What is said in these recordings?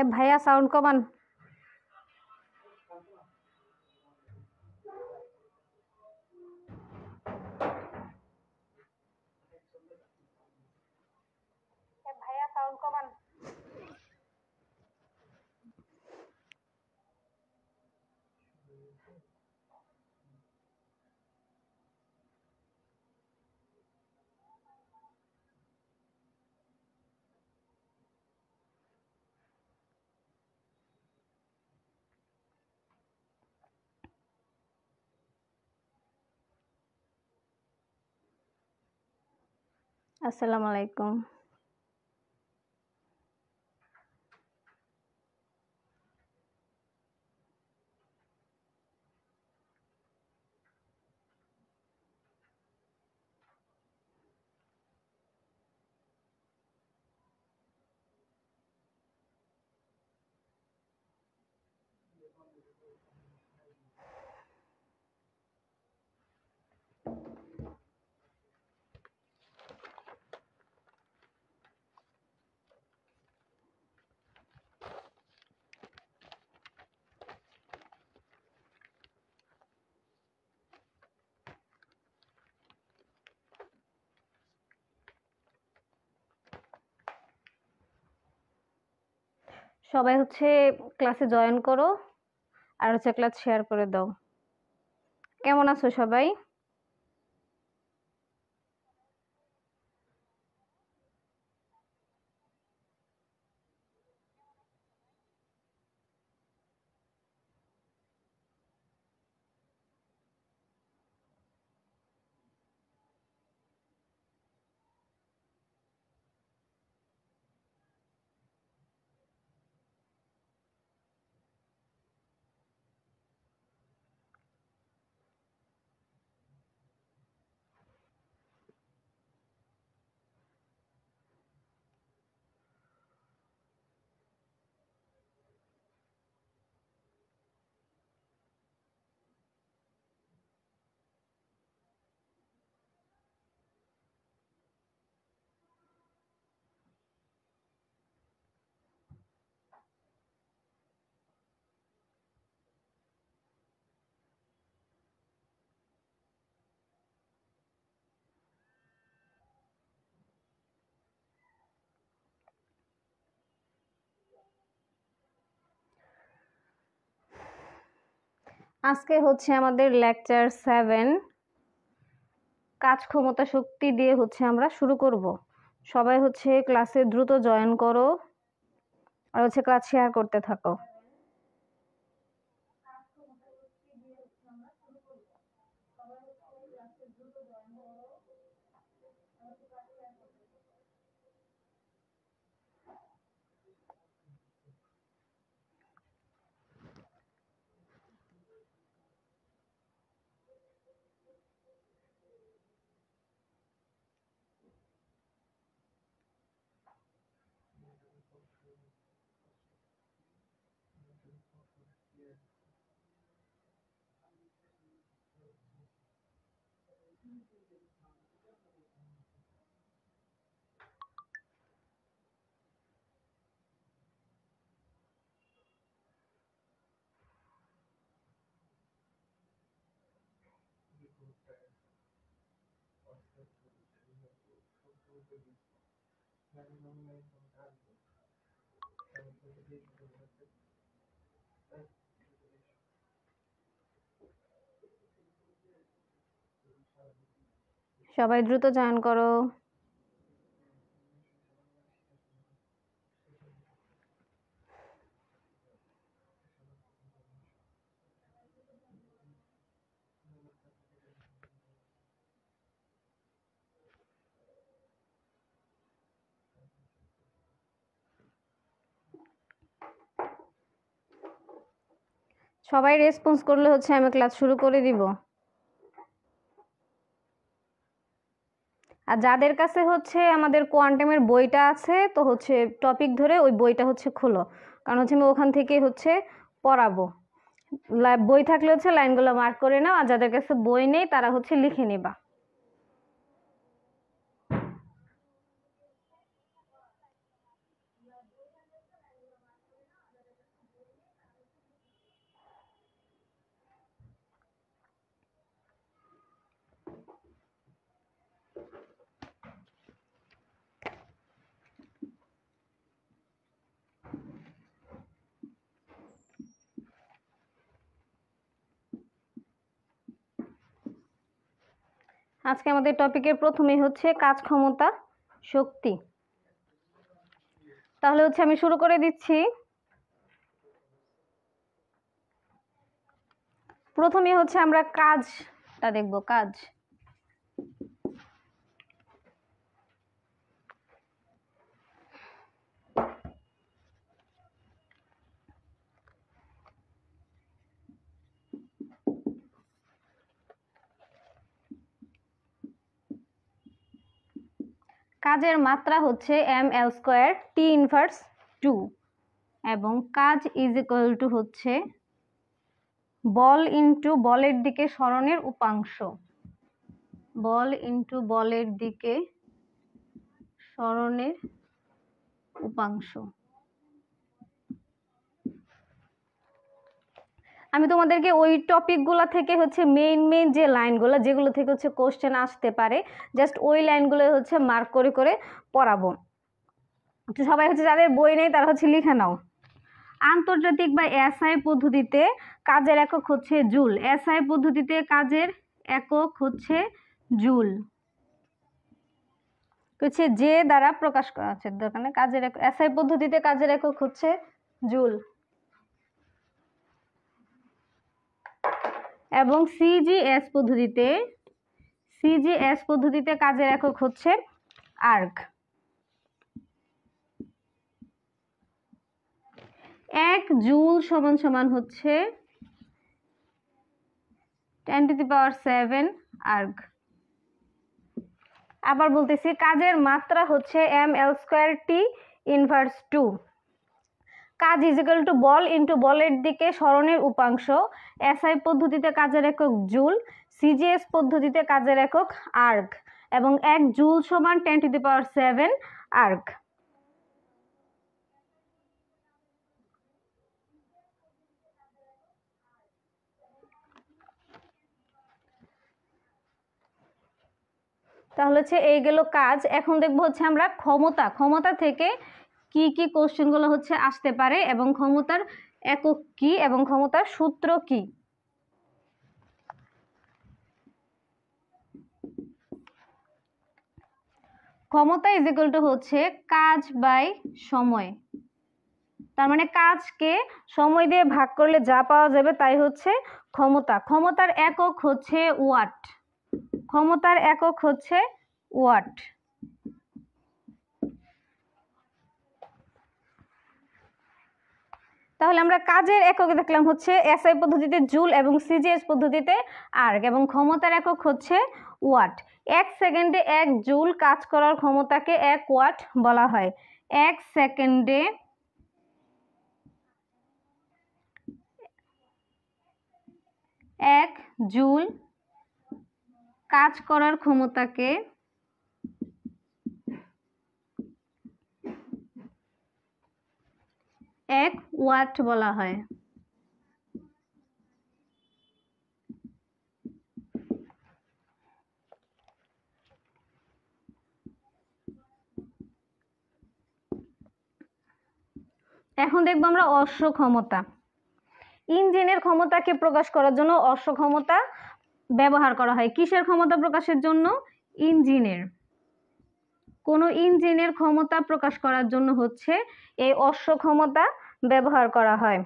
এ ভাইয়া সাউন্ড কমান। ভাইয়া সাউন্ড কমান। আসসালামু আলাইকুম। সবাই ক্লাসে জয়েন করো আর ক্লাস শেয়ার করে দাও। কেমন আছো সবাই? আজকে আমাদের লেকচার 7 কাজ ক্ষমতা শক্তি দিয়ে আমরা শুরু করব। সবাই ক্লাসে দ্রুত জয়েন করো আর ক্লাস শেয়ার করতে থাকো। সবাই দ্রুত জয়েন করো। সবাই রেসপন্স করলে আমি ক্লাস শুরু করে দিব। আর যাদের কাছে আমাদের কোয়ান্টামের বইটা আছে তো টপিক ধরে ওই বইটা খোলো, কারণ আমি ওখান থেকে পড়াবো। বই থাকলে লাইনগুলো মার্ক করে নাও, আর যাদের কাছে বই নেই তারা লিখে নিবা। আজকে আমাদের টপিকের প্রথমে হচ্ছে কাজ ক্ষমতা শক্তি। তাহলে হচ্ছে আমি শুরু করে দিচ্ছি। প্রথমে হচ্ছে আমরা কাজটা দেখব। কাজ, কাজের মাত্রা হচ্ছে ml² T ইনভার্স 2 এবং কাজ ইজ ইকুয়াল টু হচ্ছে বল ইনটু বলের দিকে সরণের উপাংশ। বল ইনটু বলের দিকে সরণের উপাংশ। আমি তোমাদেরকে ওই টপিকগুলো থেকে হচ্ছে মেইন যে লাইনগুলো, যেগুলো থেকে হচ্ছে কোশ্চেন আসতে পারে, জাস্ট ওই লাইনগুলো হচ্ছে মার্ক করে করে পড়াবো। তো সবাই হচ্ছে যাদের বই নেই তারা হচ্ছে লিখে নাও। আন্তর্জাতিক বা এসআই পদ্ধতিতে কাজের একক হচ্ছে জুল। এসআই পদ্ধতিতে কাজের একক হচ্ছে জুল, হচ্ছে যে দ্বারা প্রকাশ করা হচ্ছে। দোকানে কাজের এসআই পদ্ধতিতে কাজের একক হচ্ছে জুল এবং সিজিএস পদ্ধতিতে কাজের একক হচ্ছে আর্গ। 1 জুল সমান হচ্ছে 10⁻⁷ আর্গ। আবার বলতেছি, কাজের মাত্রা হচ্ছে ml² T ইনভার্স 2। কাজ is equal to ball into বলের দিকে সরণের উপাংশ। এসআই পদ্ধতিতে কাজের একক জুল, সিজিএস পদ্ধতিতে কাজের একক আর্গ এবং 1 জুল সমান 10⁻⁷ আর্গ। তাহলে হচ্ছে এই গেল কাজ। এখন দেখবো হচ্ছে আমরা ক্ষমতা থেকে কি কি কোশ্চেনগুলো হচ্ছে আসতে পারে এবং ক্ষমতার একক কি এবং ক্ষমতার সূত্র কি। ক্ষমতা ইজ ইকুয়াল টু হচ্ছে কাজ বাই সময়। তার মানে কাজকে সময় দিয়ে ভাগ করলে যা পাওয়া যাবে তাই হচ্ছে ক্ষমতা। ক্ষমতার একক হচ্ছে ওয়াট। ক্ষমতার একক হচ্ছে ওয়াট। তাহলে আমরা কাজের এককে দেখলাম হচ্ছে এসআই পদ্ধতিতে জুল এবং সিজিএস পদ্ধতিতে আর্গ এবং ক্ষমতার একক হচ্ছে ওয়াট। 1 সেকেন্ডে 1 জুল কাজ করার ক্ষমতাকে 1 ওয়াট বলা হয়। 1 সেকেন্ডে 1 জুল কাজ করার ক্ষমতাকে 1 ওয়াট বলা হয়। এখন দেখবো আমরা অশ্ব ক্ষমতা। ইঞ্জিনের ক্ষমতাকে প্রকাশ করার জন্য অশ্ব ক্ষমতা ব্যবহার করা হয়। কিসের ক্ষমতা প্রকাশের জন্য? ইঞ্জিনের। কোনো ইঞ্জিনের ক্ষমতা প্রকাশ করার জন্য হচ্ছে এই অশ্ব ক্ষমতা ব্যবহার করা হয়।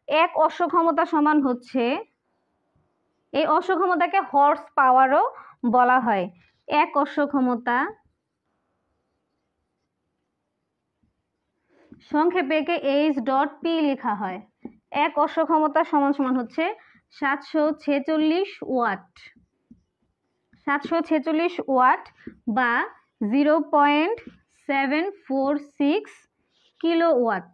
1 অশ্ব ক্ষমতা সমান হচ্ছে, এই অশ্ব ক্ষমতাকে হর্স পাওয়ারও বলা হয়। 1 অশ্ব ক্ষমতা সংক্ষেপে একে H.P লেখা হয়। 1 অশ্ব ক্ষমতা সমান হচ্ছে 746 ওয়াট। 746 ওয়াট বা 0.746 কিলোওয়াট।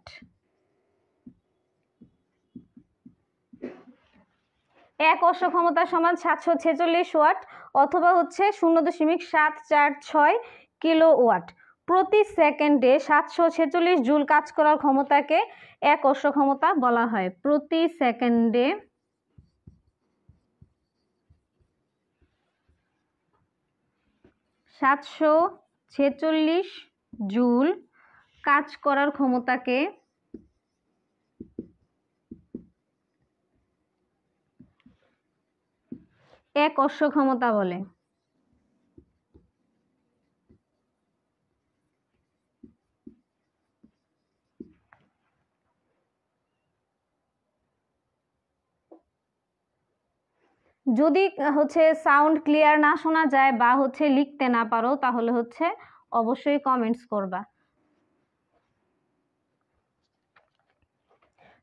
1 অশ্ব ক্ষমতা সমান 746 ওয়াট অথবা হচ্ছে 0.746 কিলোওয়াট। প্রতি সেকেন্ডে 746 জুল কাজ করার ক্ষমতাকে 1 অশ্ব ক্ষমতা বলা হয়। প্রতি সেকেন্ডে 746 জুল কাজ করার ক্ষমতাকে 1 এক অশ্ব ক্ষমতা বলে। যদি হচ্ছে সাউন্ড ক্লিয়ার না শোনা যায় বা হচ্ছে লিখতে না পারো তাহলে হচ্ছে অবশ্যই কমেন্টস করবা।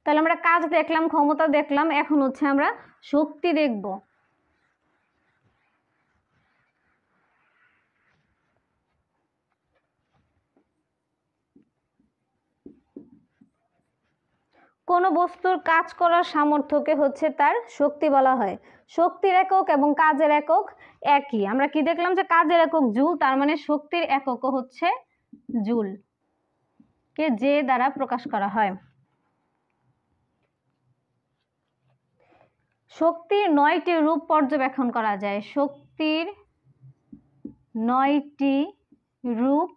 তাহলে আমরা কাজ দেখলাম, ক্ষমতা দেখলাম, এখন হচ্ছে আমরা শক্তি দেখব। কোন বস্তুর কাজ করার সামর্থ্যকে হচ্ছে তার শক্তি বলা হয়। শক্তির একক এবং কাজের একক একই। আমরা কি দেখলাম যে কাজের একক জুল, তার মানে শক্তির এককও হচ্ছে জুল, কে যে দ্বারা প্রকাশ করা হয়। শক্তির 9টি রূপ পর্যবেক্ষণ করা যায়। শক্তির 9টি রূপ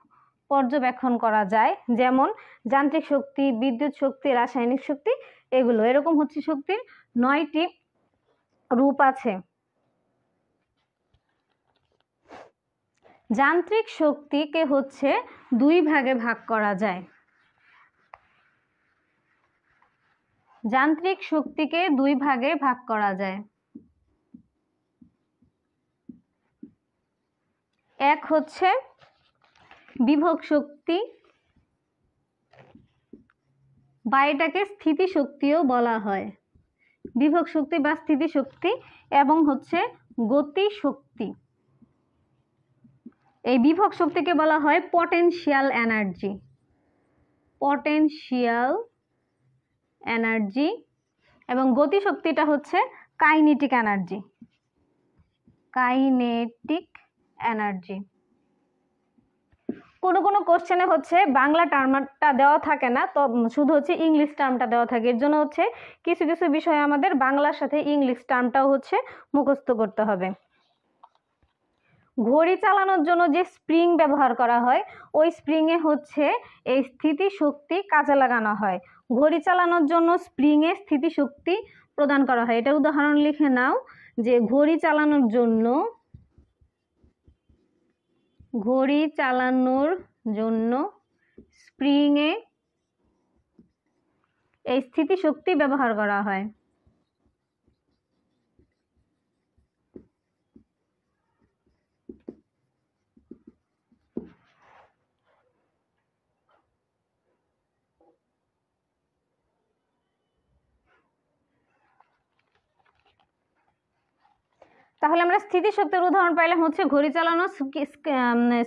পর্যবেক্ষণ করা যায়, যেমন যান্ত্রিক শক্তি, বিদ্যুৎ শক্তি, রাসায়নিক শক্তি, এগুলো। এরকম হচ্ছে শক্তির 9টি রূপ আছে। যান্ত্রিক শক্তিকে হচ্ছে 2 ভাগে ভাগ করা যায়। যান্ত্রিক শক্তিকে 2 ভাগে ভাগ করা যায়। এক হচ্ছে বিভব শক্তি, বা এটাকে স্থিতি শক্তিও বলা হয়। বিভব শক্তি বা স্থিতি শক্তি, এবং হচ্ছে গতি শক্তি। এই বিভব শক্তিকে বলা হয় পটেনশিয়াল এনার্জি। Potential energy. এবং গতি শক্তিটা হচ্ছে কাইনেটিক এনার্জি। Kinetic energy. কোনো কোনো কোশ্চেনে হচ্ছে বাংলা টার্মটা দেওয়া থাকে না, তো শুধু হচ্ছে ইংলিশ টার্মটা দেওয়া থাকে। এর জন্য হচ্ছে কিছু কিছু বিষয় আমাদের বাংলার সাথে ইংলিশ টার্মটাও হচ্ছে মুখস্থ করতে হবে। ঘড়ি চালানোর জন্য যে স্প্রিং ব্যবহার করা হয়, ওই স্প্রিংয়ে হচ্ছে এই স্থিতি শক্তি কাজে লাগানো হয়। ঘড়ি চালানোর জন্য স্প্রিংয়ে স্থিতি শক্তি প্রদান করা হয়। এটা উদাহরণ লিখে নাও যে ঘড়ি চালানোর জন্য স্প্রিংয়ে এই স্থিতি শক্তি ব্যবহার করা হয়। তাহলে আমরা স্থিতি শক্তির উদাহরণ পাইলাম হচ্ছে ঘড়ি চালানো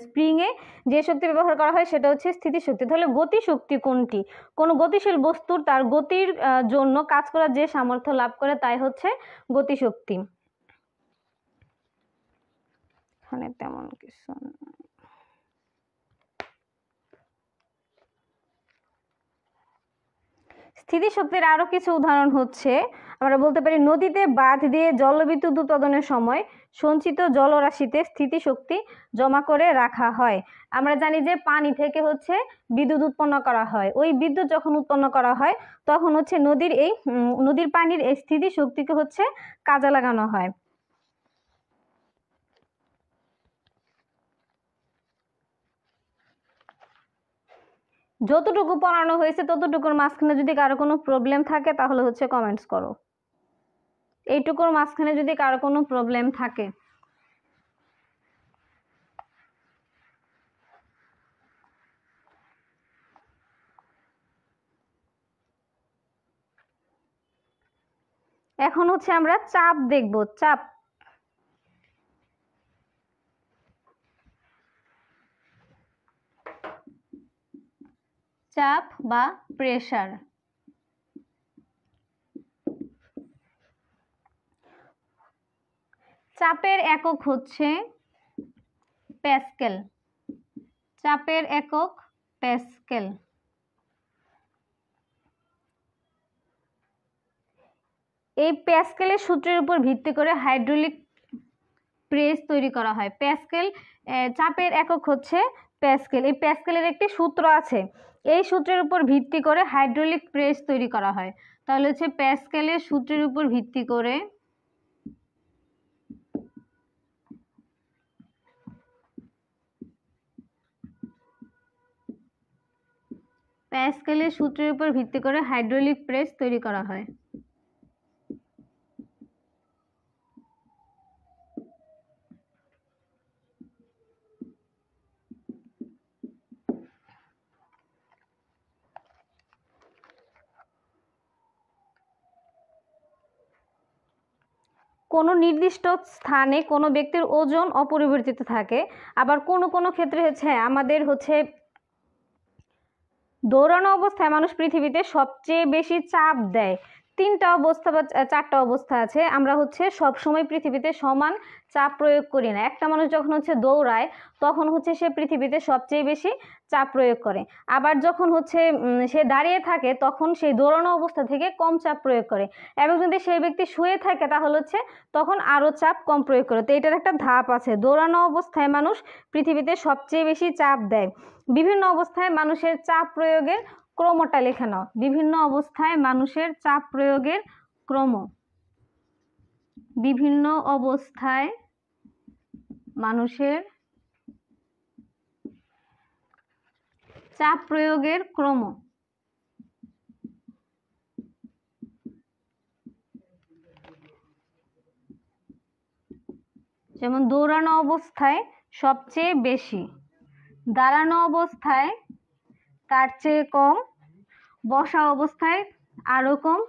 স্প্রিংয়ে যে শক্তি ব্যবহার করা হয় সেটা হচ্ছে স্থিতি শক্তি। তাহলে গতি শক্তি কোনটি? কোনো গতিশীল বস্তুর তার গতির জন্য কাজ করার যে সামর্থ্য লাভ করে তাই হচ্ছে গতি শক্তি। এখানে তেমন কিছু স্থিতিশক্তির আরো কিছু উদাহরণ হচ্ছে, আমরা বলতে পারি নদীতে বাঁধ দিয়ে জলবিদ্যুৎ উৎপাদনের সময় সঞ্চিত জলরাশিতে স্থিতিশক্তি জমা করে রাখা হয়। আমরা জানি যে পানি থেকে হচ্ছে বিদ্যুৎ উৎপন্ন করা হয়। ওই বিদ্যুৎ যখন উৎপন্ন করা হয় তখন হচ্ছে নদীর পানির এই স্থিতিশক্তিকে হচ্ছে কাজে লাগানো হয়। যতটুকু পড়ানো হয়েছে ততটুকুর মাঝখানে যদি কারো কোনো প্রবলেম থাকে তাহলে হচ্ছে কমেন্টস করো। এইটুকুর মাঝখানে যদি কারো কোনো প্রবলেম থাকে। এখন হচ্ছে আমরা চাপ দেখব। চাপ বা প্রেসার। চাপের একক হচ্ছে প্যাসকেল। চাপের একক প্যাসকেল। এই প্যাসকেলের সূত্রের উপর ভিত্তি করে হাইড্রোলিক প্রেস তৈরি করা হয়। প্যাসকেল চাপের একক হচ্ছে প্যাসকেল। এই প্যাসকেলের একটি সূত্র আছে, এই সূত্রের উপর ভিত্তি করে হাইড্রোলিক প্রেস তৈরি করা হয়। তাহলে হচ্ছে প্যাসকেলের সূত্রের উপর ভিত্তি করে প্যাসকেলের সূত্রের উপর ভিত্তি করে হাইড্রোলিক প্রেস তৈরি করা হয়। কোনো নির্দিষ্ট স্থানে কোনো ব্যক্তির ওজন অপরিবর্তিত থাকে, আবার কোনো কোনো ক্ষেত্রে হচ্ছে আমাদের হচ্ছে দৌড়ানো অবস্থায় মানুষ পৃথিবীতে সবচেয়ে বেশি চাপ দেয়। তিনটা অবস্থা বা চারটা অবস্থা আছে, আমরা হচ্ছে সব সময় পৃথিবীতে সমান চাপ প্রয়োগ করি না। একটা মানুষ যখন হচ্ছে দৌড়ায় তখন হচ্ছে সে পৃথিবীতে সবচেয়ে বেশি চাপ প্রয়োগ করে, আবার যখন হচ্ছে সে দাঁড়িয়ে থাকে তখন সেই দৌড়ানো অবস্থা থেকে কম চাপ প্রয়োগ করে, এবং যদি সেই ব্যক্তি শুয়ে থাকে তাহলে হচ্ছে তখন আরও চাপ কম প্রয়োগ করে। তো এটার একটা ধাপ আছে, দৌড়ানো অবস্থায় মানুষ পৃথিবীতে সবচেয়ে বেশি চাপ দেয়। বিভিন্ন অবস্থায় মানুষের চাপ প্রয়োগের ক্রমটা লেখে নাও। বিভিন্ন অবস্থায় মানুষের চাপ প্রয়োগের ক্রম, বিভিন্ন অবস্থায় মানুষের চাপ প্রয়োগের ক্রম। যেমন দৌড়ানো অবস্থায় সবচেয়ে বেশি, দাঁড়ানো অবস্থায় তার চেয়ে কম, বসা অবস্থায় আরো কম,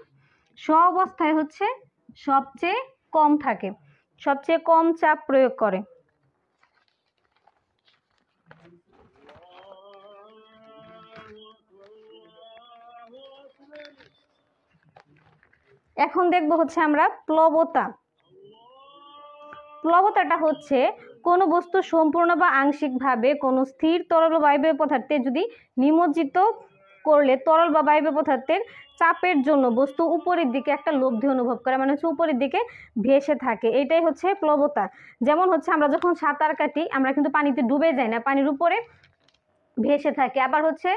শো অবস্থায় হচ্ছে সবচেয়ে কম থাকে, সবচেয়ে কম চাপ প্রয়োগ করে। এখন দেখবো হচ্ছে আমরা প্লবতা। প্লবতাটা হচ্ছে কোনো বস্তু সম্পূর্ণ বা আংশিকভাবে কোনো স্থির তরল বা বায়বীয় পদার্থে যদি নিমজ্জিত করলে তরল বা বায়বীয় পদার্থের চাপের জন্য বস্তু উপরের দিকে একটা লব্ধি অনুভব করে, মানে হচ্ছে উপরের দিকে ভেসে থাকে, এটাই হচ্ছে প্লবতা। যেমন হচ্ছে আমরা যখন সাঁতার কাটি আমরা কিন্তু পানিতে ডুবে যাই না, পানির উপরে ভেসে থাকে। আবার হচ্ছে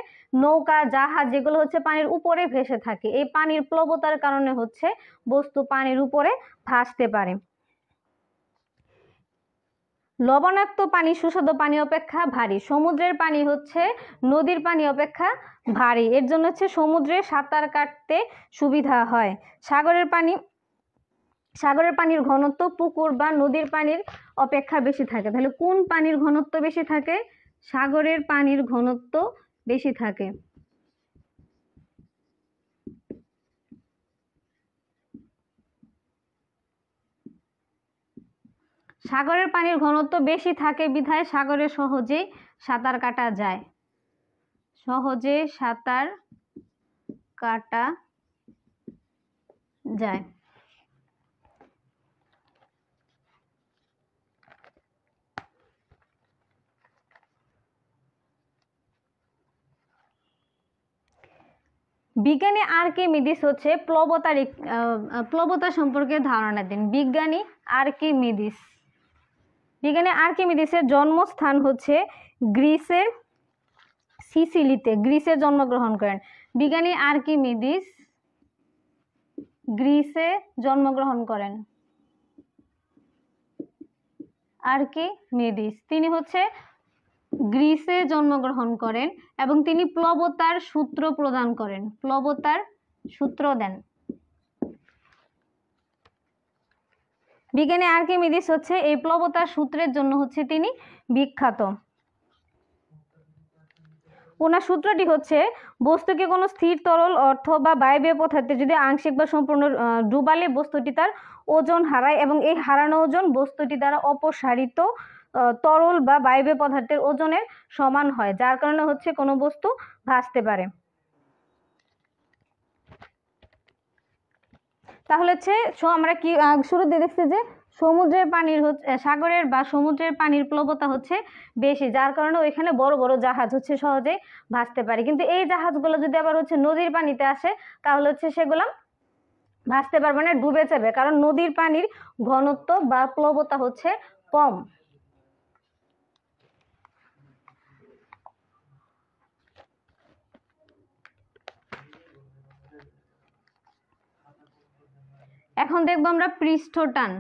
নৌকা জাহাজ যেগুলো হচ্ছে পানির উপরে ভেসে থাকে, এই পানির প্লবতার কারণে হচ্ছে বস্তু পানির উপরে ভাসতে পারে। লবণাক্ত পানি সুস্বাদু পানি অপেক্ষা ভারী, সমুদ্রের পানি হচ্ছে নদীর পানি অপেক্ষা ভারী, এর জন্য হচ্ছে সমুদ্রে সাঁতার কাটতে সুবিধা হয়। সাগরের পানির ঘনত্ব পুকুর বা নদীর পানির অপেক্ষা বেশি থাকে। তাহলে কোন পানির ঘনত্ব বেশি থাকে? সাগরের পানির ঘনত্ব বেশি থাকে। সাগরের পানির ঘনত্ব বেশি থাকে বিধায় সাগরে সহজেই সাঁতার কাটা যায়, সহজে সাঁতার কাটা যায়। বিজ্ঞানী আর্কিমিডিস হচ্ছে প্লবতা সম্পর্কে ধারণা দেন। বিজ্ঞানী আর্কিমিডিসের জন্মস্থান হচ্ছে গ্রিসের সিসিলিতে, গ্রিসে জন্মগ্রহণ করেন। বিজ্ঞানী আর্কিমিডিস গ্রিসে জন্মগ্রহণ করেন। আর্কিমিডিস তিনি হচ্ছে গ্রিসে জন্মগ্রহণ করেন এবং তিনি প্লবতার সূত্র প্রদান করেন, প্লবতার সূত্র দেন। বিজ্ঞানী আর্কিমিডিস হচ্ছে এই প্লবতার সূত্রের জন্য হচ্ছে তিনি বিখ্যাত। ওনার সূত্রটি হচ্ছে বস্তুকে কোনো স্থির তরল অথবা বায়বীয় পদার্থে যদি আংশিক বা সম্পূর্ণ ডুবালে বস্তুটি তার ওজন হারায়, এবং এই হারানো ওজন বস্তুটি দ্বারা অপসারিত তরল বা বায়বীয় পদার্থের ওজনের সমান হয়, যার কারণে হচ্ছে কোনো বস্তু ভাসতে পারে। তাহলে হচ্ছে আমরা কি শুরুতে দেখছি যে সমুদ্রের পানির সাগরের বা সমুদ্রের পানির প্লবতা হচ্ছে বেশি, যার কারণে ওইখানে বড় বড় জাহাজ হচ্ছে সহজে ভাসতে পারে। কিন্তু এই জাহাজগুলো যদি আবার হচ্ছে নদীর পানিতে আসে তাহলে হচ্ছে সেগুলো ভাসতে পারবে না, ডুবে যাবে, কারণ নদীর পানির ঘনত্ব বা প্লবতা হচ্ছে কম। এখন দেখবো আমরা পৃষ্ঠটান।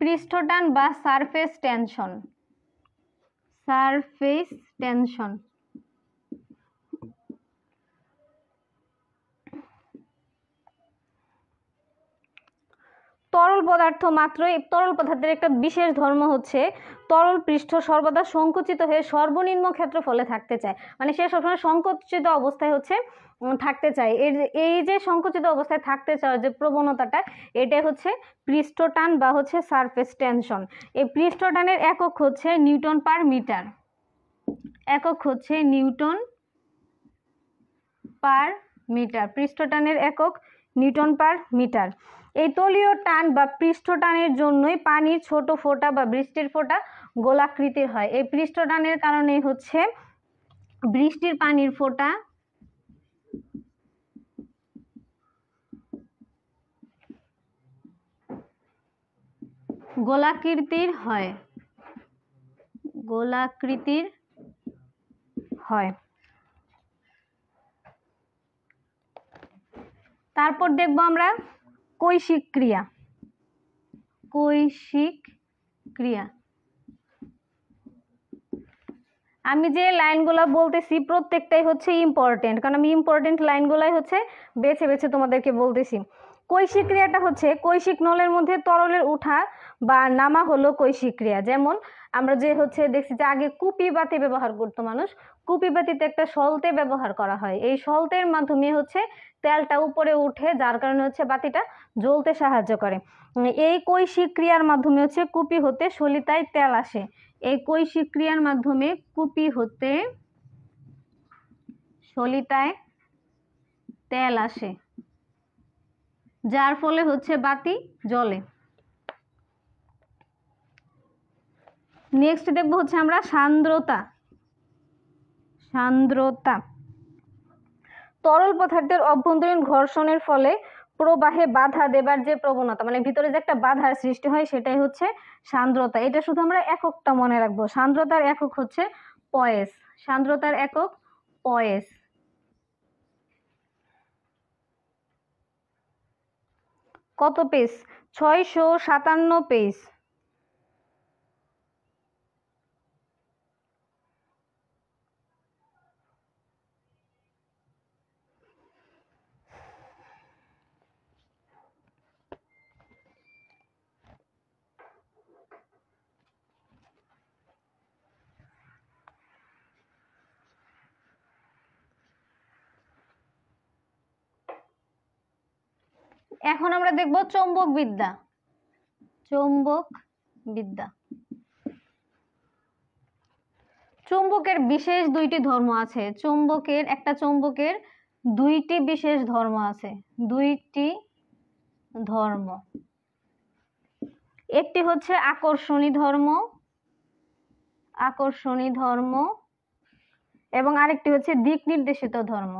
পৃষ্ঠটান বা সারফেস টেনশন। Surface tension. তরল পদার্থ মাত্রই, তরল পদার্থের একটা বিশেষ ধর্ম হচ্ছে তরল পৃষ্ঠ সর্বদা সংকুচিত হয়ে সর্বনিম্ন ক্ষেত্রফলে থাকতে চায়, মানে সে সবসময় সংকুচিত অবস্থায় হচ্ছে থাকতে চায়। এই যে সংকুচিত অবস্থায় থাকতে চাওয়ার যে প্রবণতাটা, এটাই হচ্ছে পৃষ্ঠটান বা হচ্ছে সারফেস টেনশন। এই পৃষ্ঠটানের একক হচ্ছে নিউটন পার মিটার। একক হচ্ছে নিউটন পার মিটার। পৃষ্ঠটানের একক নিউটন পার মিটার। এই তলীয় টান বা পৃষ্ঠটানের জন্যই পানির ছোট ফোঁটা বা বৃষ্টির ফোঁটা গোলাকৃতির হয়। এই পৃষ্ঠটানের কারণে হচ্ছে বৃষ্টির পানির ফোঁটা গোলাকৃতির হয়। গোলাকৃতির হয়। তারপর দেখব আমরা কৈশিক ক্রিয়া। কৈশিক ক্রিয়া। আমি যে লাইনগুলো বলতেছি প্রত্যেকটাই হচ্ছে ইম্পর্টেন্ট, কারণ আমি ইম্পর্টেন্ট লাইনগুলাই হচ্ছে বেছে বেছে তোমাদেরকে বলতেছি। কৈশিক ক্রিয়াটা হচ্ছে কৈশিক নলের মধ্যে তরলের উঠা বা নামা হলো কৈশিক ক্রিয়া। যেমন আমরা যে হচ্ছে দেখছি যে আগে কুপি বাতি ব্যবহার করতো মানুষ, কুপি বাতিতে একটা সলতে ব্যবহার করা হয়। এই সলতের মাধ্যমে হচ্ছে তেলটা উপরে উঠে, যার কারণে হচ্ছে বাতিটা জ্বলতে সাহায্য করে। এই কৈশিক ক্রিয়ার মাধ্যমে হচ্ছে কুপি হতে সলিতায় তেল আসে। এই কৈশিক ক্রিয়ার মাধ্যমে কুপি হতে সলিতায় তেল আসে, যার ফলে হচ্ছে বাতি জ্বলে। নেক্সট দেখবো হচ্ছে আমরা সান্দ্রতা। সান্দ্রতা তরল পদার্থের অভ্যন্তরীণ ঘর্ষণের ফলে প্রবাহে বাধা দেবার যে প্রবণতা, মানে ভিতরে যে একটা বাধার সৃষ্টি হয়, সেটাই হচ্ছে সান্দ্রতা। এটা শুধু আমরা এককটা মনে রাখবো। সান্দ্রতার একক হচ্ছে পয়েস। সান্দ্রতার একক পয়েস। কত পেজ? 657 পেজ। এখন আমরা দেখব চৌম্বক বিদ্যা। চৌম্বক বিদ্যা। চৌম্বকের বিশেষ দুইটি ধর্ম আছে। একটা চৌম্বকের দুইটি বিশেষ ধর্ম আছে। দুইটি ধর্ম। একটি হচ্ছে আকর্ষণী ধর্ম, আকর্ষণী ধর্ম, এবং আরেকটি হচ্ছে দিক নির্দেশিত ধর্ম।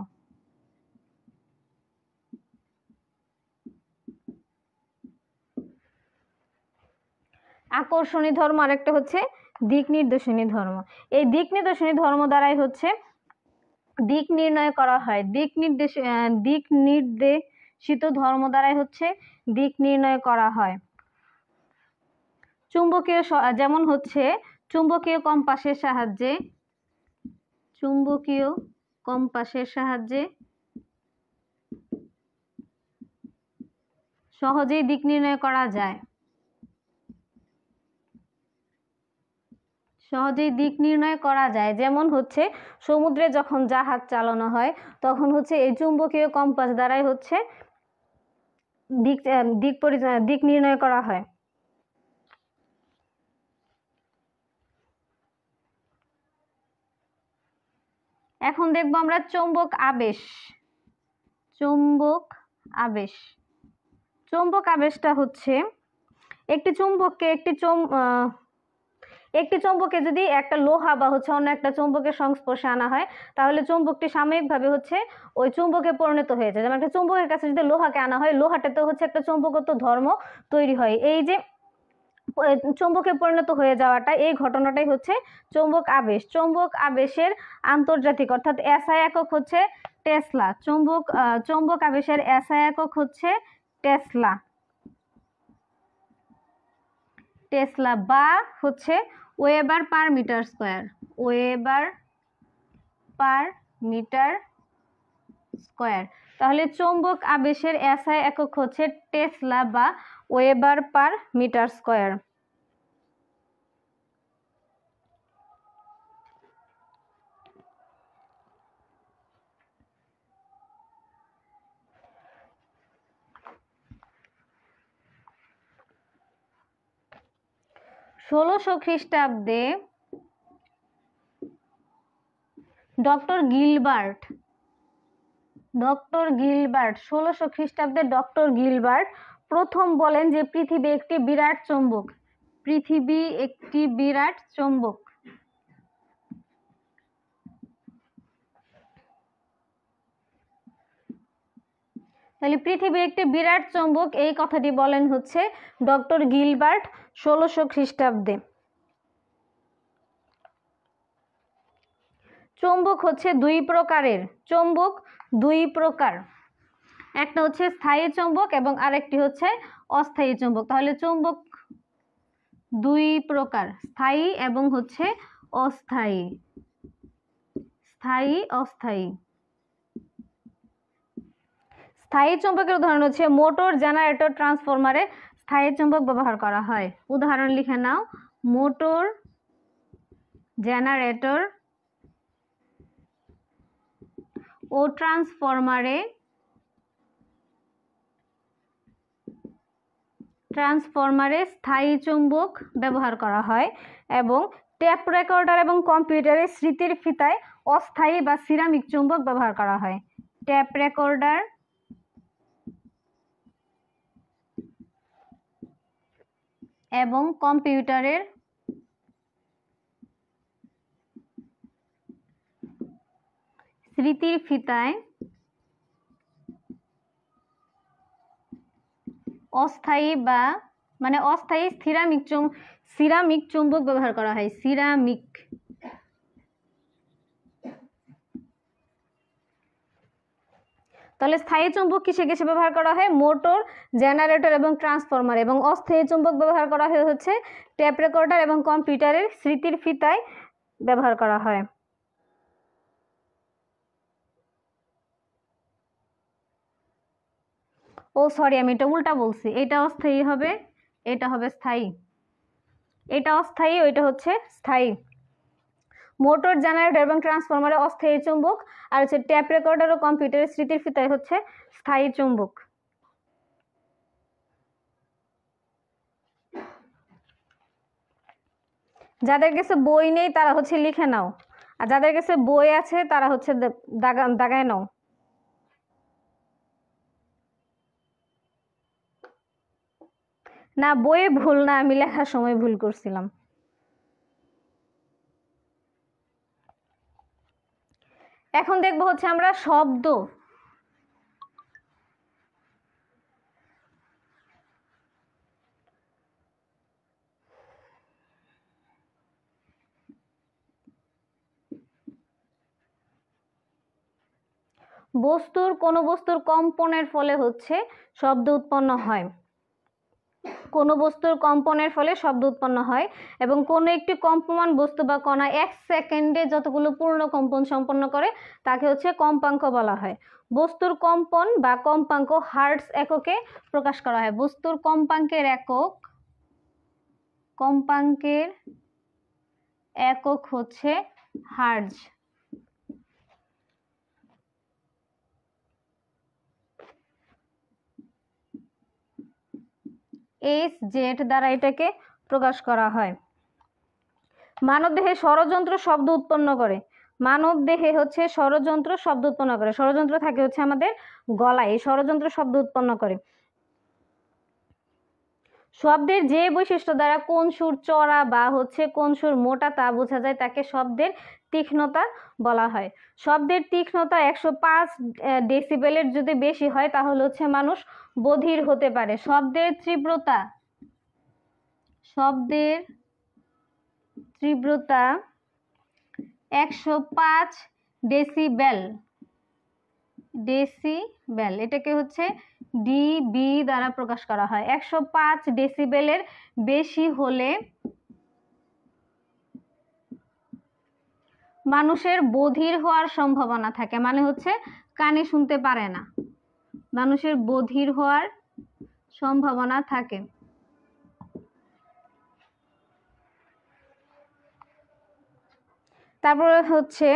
আকর্ষণী ধর্ম আরেকটা হচ্ছে দিক নির্দেশনী ধর্ম। এই দিক নির্দেশনী ধর্ম দ্বারাই হচ্ছে দিক নির্ণয় করা হয়। দিক নির্দেশিত ধর্ম দ্বারাই হচ্ছে দিক নির্ণয় করা হয়। চুম্বকীয়, যেমন হচ্ছে চুম্বকীয় কম্পাসের সাহায্যে, চুম্বকীয় কম্পাসের সাহায্যে সহজেই দিক নির্ণয় করা যায়। সহজেই দিক নির্ণয় করা যায়। যেমন হচ্ছে সমুদ্রে যখন জাহাজ চালানো হয়, তখন হচ্ছে এই চুম্বকীয় কম্পাস দ্বারাই হচ্ছে দিক নির্ণয় করা হয়। এখন দেখবো আমরা চৌম্বক আবেশ। চৌম্বক আবেশ। চৌম্বক আবেশটা হচ্ছে একটি চুম্বককে একটি চৌম্বকে যদি একটা লোহা বা হচ্ছে অন্য একটা চৌম্বকের সংস্পর্শে আনা হয়, তাহলে চৌম্বকটি সাময়িকভাবে হচ্ছে ওই চুম্বকে পরিণত হয়ে যায়। যেমন একটা চৌম্বকের কাছে যদি লোহাকে আনা হয়, লোহাটাতে হচ্ছে একটা চৌম্বকত্ব ধর্ম তৈরি হয়। এই যে চৌম্বকে পরিণত হয়ে যাওয়াটা, এই ঘটনাটাই হচ্ছে চৌম্বক আবেশ। চৌম্বক আবেশের আন্তর্জাতিক অর্থাৎ SI একক হচ্ছে টেসলা। চৌম্বক আবেশের SI একক হচ্ছে টেসলা। টেসলা বা হচ্ছে weber per metre square, weber per metre square. তাহলে চৌম্বক আবেশের এসআই একক হচ্ছে টেসলা বা ওয়েবার পার মিটার স্কোয়ার। ষোলোশো খ্রিস্টাব্দে ডক্টর গিলবার্ট 1600 খ্রিস্টাব্দে ডক্টর গিলবার্ট প্রথম বলেন যে পৃথিবী একটি বিরাট চৌম্বক, পৃথিবী একটি বিরাট চৌম্বক। তাহলে পৃথিবী একটি বিরাট চৌম্বক এই কথাটি বলেন হচ্ছে ডক্টর গিলবার্ট 1600 খ্রিস্টাব্দে। চৌম্বক হচ্ছে দুই প্রকারের, চৌম্বক দুই প্রকার, একটা হচ্ছে স্থায়ী চৌম্বক এবং আরেকটি হচ্ছে অস্থায়ী চৌম্বক। তাহলে চৌম্বক দুই প্রকার, স্থায়ী এবং হচ্ছে অস্থায়ী, স্থায়ী অস্থায়ী। স্থায়ী চৌম্বকের উদাহরণ হচ্ছে মোটর, জেনারেটর, ট্রান্সফরমারে স্থায়ী চৌম্বক ব্যবহার করা হয়। উদাহরণ লিখে নাও, মোটর, জেনারেটর ও ট্রান্সফরমারে স্থায়ী চৌম্বক ব্যবহার করা হয় এবং টেপ রেকর্ডার এবং কম্পিউটারে স্মৃতির ফিতায় অস্থায়ী বা সিরামিক চৌম্বক ব্যবহার করা হয়। টেপ রেকর্ডার এবং কম্পিউটারের স্মৃতির ফিতায় অস্থায়ী বা মানে অস্থায়ী সিরামিক চৌম্বক ব্যবহার করা হয়, সিরামিক। তাহলে স্থায়ী চৌম্বক কিসে কিসে ব্যবহার করা হয়? মোটর, জেনারেটর এবং ট্রান্সফরমার। এবং অস্থায়ী চৌম্বক ব্যবহার করা হয় হচ্ছে টেপ রেকর্ডার এবং কম্পিউটারের স্মৃতির ফিতায় ব্যবহার করা হয়। ও সরি, আমি এটা উল্টা বলছি, এটা অস্থায়ী হবে, এটা হবে স্থায়ী। এটা অস্থায়ী, ওইটা হচ্ছে স্থায়ী। মোটর, জেনারেটর এবং ট্রান্সফরমারে অস্থায়ী চৌম্বক, আর হচ্ছে ট্যাপ রেকর্ডার ও কম্পিউটারের স্মৃতির ফিতায় হচ্ছে স্থায়ী চৌম্বক। যাদের কাছে বই নেই তারা হচ্ছে লিখে নাও, আর যাদের কাছে বই আছে তারা হচ্ছে দাগায় নাও। না, বইয়ে ভুল না, আমি লেখার সময় ভুল করছিলাম। এখন দেখবো হচ্ছে আমরা শব্দ। কোন বস্তুর কম্পনের ফলে হচ্ছে শব্দ উৎপন্ন হয়, কোন বস্তুর কম্পনের ফলে শব্দ উৎপন্ন হয় এবং কোন একটি কম্পমান বস্তু বা কণা 1 সেকেন্ডে যতগুলো পূর্ণ কম্পন সম্পন্ন করে তাকে হচ্ছে কম্পাঙ্ক বলা হয়। বস্তুর কম্পন বা কম্পাঙ্ক হার্টজ এককে প্রকাশ করা হয়। বস্তুর কম্পাঙ্কের একক হচ্ছে হার্টজ। HZ দ্বারা এটাকে প্রকাশ করা হয়। মানবদেহে ষড়যন্ত্র শব্দ উৎপন্ন করে, মানবদেহে হচ্ছে ষড়যন্ত্র শব্দ উৎপন্ন করে। ষড়যন্ত্র থাকে হচ্ছে আমাদের গলায়, এই ষড়যন্ত্র শব্দ উৎপন্ন করে। শব্দের যে বৈশিষ্ট্য দ্বারা কোন সুর চড়া বা হচ্ছে কোন সুর মোটা তা বোঝা যায় তাকে শব্দের তীক্ষ্ণতা বলা হয়। শব্দের তীক্ষ্ণতা 105 ডেসিবেলের যদি বেশি হয় তাহলে হচ্ছে মানুষ বধির হতে পারে। শব্দের তীব্রতা 105 ডেসিবেল। ডেসিবেল, এটাকে হচ্ছে ডিবি দ্বারা প্রকাশ করা হয়। 105 ডেসিবেলের বেশি হলে মানুষের বধির হওয়ার সম্ভাবনা থাকে, মানে হচ্ছে কানে শুনতে পারে না, মানুষের বধির হওয়ার সম্ভাবনা থাকে। তারপরে হচ্ছে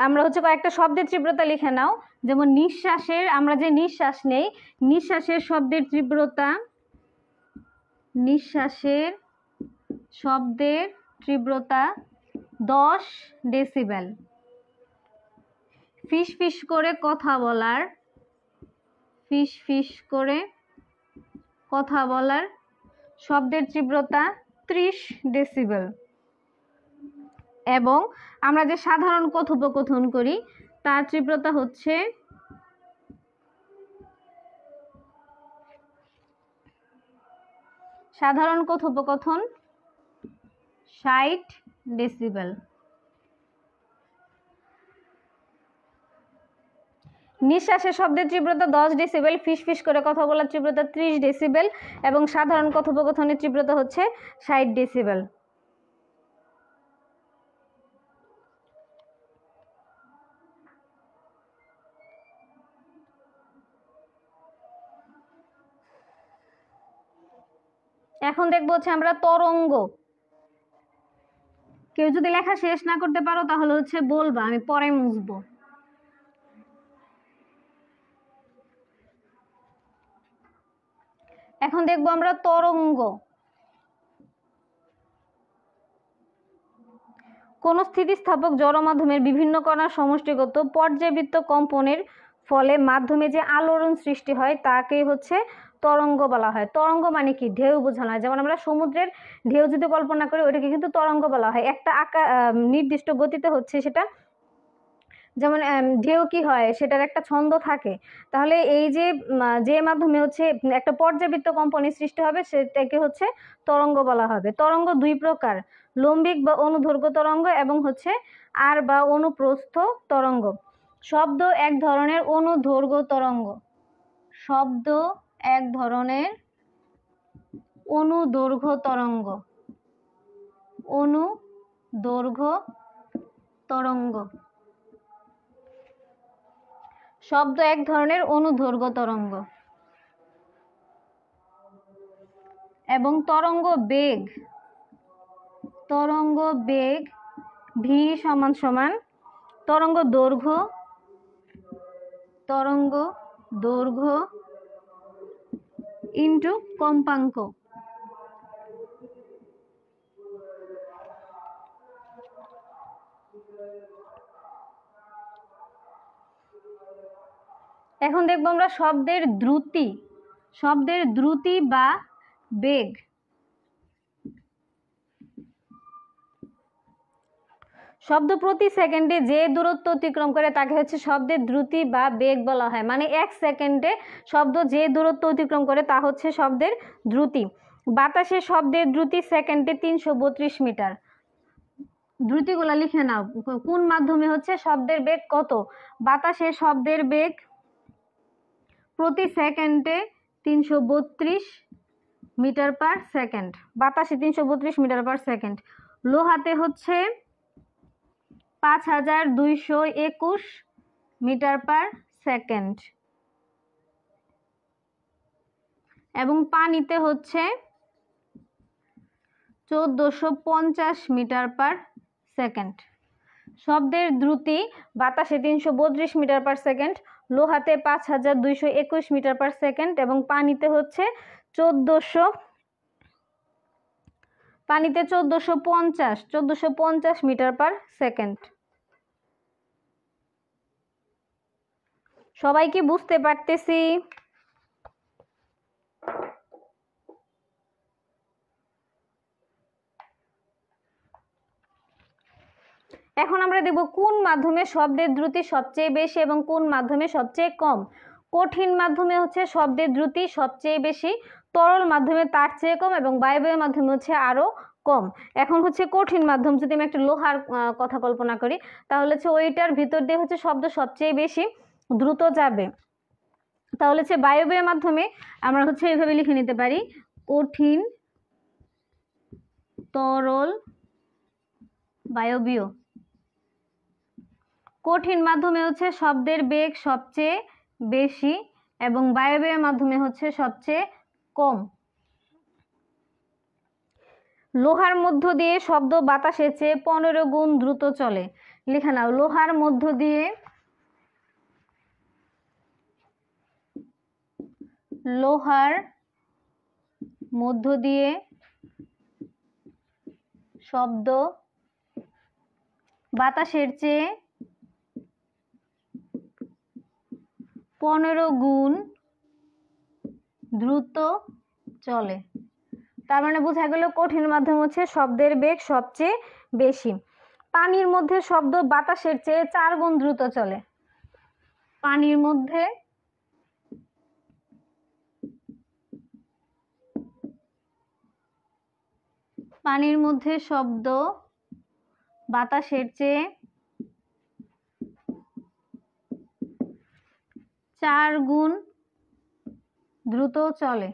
আমরা হচ্ছে কয়েকটা শব্দের তীব্রতা লিখে নাও। যেমন নিঃশ্বাসের, আমরা যে নিঃশ্বাস নেই, নিঃশ্বাসের শব্দের তীব্রতা, নিঃশ্বাসের শব্দের তীব্রতা 10 ডেসিবেল। ফিস ফিস করে কথা বলার, ফিস ফিস করে কথা বলার শব্দের তীব্রতা 30 ডেসিবেল। এবং আমরা যে সাধারণ কথোপকথন করি তার তীব্রতা হচ্ছে সাধারণ কথোপকথন 60 ডেসিবেল। নিঃশ্বাসের শব্দের তীব্রতা 10 ডেসিবেল, ফিস ফিস করে কথা বলার তীব্রতা 30 ডেসিবেল এবং সাধারণ কথোপকথনের তীব্রতা হচ্ছে 60 ডেসিবেল। এখন দেখবো হচ্ছে আমরা তরঙ্গ। কেউ যদি লেখা শেষ না করতে পারো তাহলে হচ্ছে বলবা, আমি পরে মুছবো। এখন দেখবো আমরা তরঙ্গ। কোন স্থিতিস্থাপক জড় মাধ্যমের বিভিন্ন কণার সমষ্টিগত পর্যাবৃত্ত কম্পনের ফলে মাধ্যমে যে আলোড়ন সৃষ্টি হয় তাকে হচ্ছে তরঙ্গ বলা হয়। তরঙ্গ মানে কি? ঢেউ বোঝানো হয়। যেমন আমরা সমুদ্রের ঢেউ যদি কল্পনা করি ওইটাকে কিন্তু তরঙ্গ বলা হয়। একটা নির্দিষ্ট গতিতে হচ্ছে সেটা, যেমন ঢেউ কি হয় সেটার একটা ছন্দ থাকে। তাহলে এই যে মাধ্যমে হচ্ছে একটা পর্যাবৃত্ত কম্পনের সৃষ্টি হবে সেটাকে হচ্ছে তরঙ্গ বলা হবে। তরঙ্গ দুই প্রকার, লম্বিক বা অনুদৈর্ঘ্য তরঙ্গ এবং হচ্ছে আর বা অনুপ্রস্থ তরঙ্গ। শব্দ এক ধরনের অনুদৈর্ঘ্য তরঙ্গ, শব্দ এক ধরনের অনুদৈর্ঘ্য তরঙ্গ, অনুদৈর্ঘ্য তরঙ্গ। শব্দ এক ধরনের অনুদৈর্ঘ্য তরঙ্গ। এবং তরঙ্গ বেগ, তরঙ্গ বেগ ভি সমান সমান তরঙ্গ দৈর্ঘ্য, তরঙ্গ দৈর্ঘ্য ইন্টু কম্পাঙ্ক। এখন দেখবো আমরা শব্দের দ্রুতি, শব্দের দ্রুতি বা বেগ। শব্দ প্রতি সেকেন্ডে যে দূরত্ব অতিক্রম করে তাকে হচ্ছে শব্দের দ্রুতি বা বেগ বলা হয়। মানে 1 সেকেন্ডে শব্দ যে দূরত্ব অতিক্রম করে তা হচ্ছে শব্দের দ্রুতি। বাতাসে শব্দের দ্রুতি সেকেন্ডে 332 মিটার। দ্রুতিগুলো লিখে নাও। কোন মাধ্যমে হচ্ছে শব্দের বেগ কত? বাতাসে শব্দের বেগ প্রতি সেকেন্ডে 332 মিটার পার সেকেন্ড, বাতাসে 332 মিটার পার সেকেন্ড। লোহাতে হচ্ছে 5221 মিটার পার সেকেন্ড এবং পানিতে হচ্ছে 1450 মিটার পার সেকেন্ড। শব্দের দ্রুতি বাতাসে 332 মিটার পার সেকেন্ড, লোহাতে 5221 মিটার পার সেকেন্ড এবং পানিতে হচ্ছে 1450 মিটার পার সেকেন্ড। সবাই কি বুঝতে পারতেছি? এখন আমরা দেখব কোন মাধ্যমে শব্দের দ্রুতি সবচেয়ে বেশি এবং কোন মাধ্যমে সবচেয়ে কম। কঠিন মাধ্যমে হচ্ছে শব্দের দ্রুতি সবচেয়ে বেশি, তরল মাধ্যমে তার চেয়ে কম এবং বায়বীয় মাধ্যমে হচ্ছে আরো কম। এখন হচ্ছে কঠিন মাধ্যম, যদি আমি একটা লোহার কথা কল্পনা করি তাহলে হচ্ছে ওইটার ভিতর দিয়ে হচ্ছে শব্দ সবচেয়ে বেশি দ্রুত যাবে। তাহলে হচ্ছে বায়বীয় মাধ্যমে আমরা হচ্ছে এইভাবে লিখে নিতে পারি, কঠিন, তরল, বায়বীয়। কঠিন মাধ্যমে হচ্ছে শব্দের বেগ সবচেয়ে বেশি এবং বায়বীয় মাধ্যমে হচ্ছে সবচেয়ে কম। লোহার মধ্য দিয়ে শব্দ বাতাসের চেয়ে 15 গুণ দ্রুত চলে। লিখে নাও, লোহার মধ্য দিয়ে শব্দ বাতাসের চেয়ে 15 গুণ দ্রুত চলে। তার মানে বোঝা গেল কঠিন মাধ্যম হচ্ছে শব্দের বেগ সবচেয়ে বেশি। পানির মধ্যে শব্দ বাতাসের চেয়ে 4 গুণ দ্রুত চলে। পানির মধ্যে শব্দ বাতাসের চেয়ে 4 গুণ দ্রুত চলে।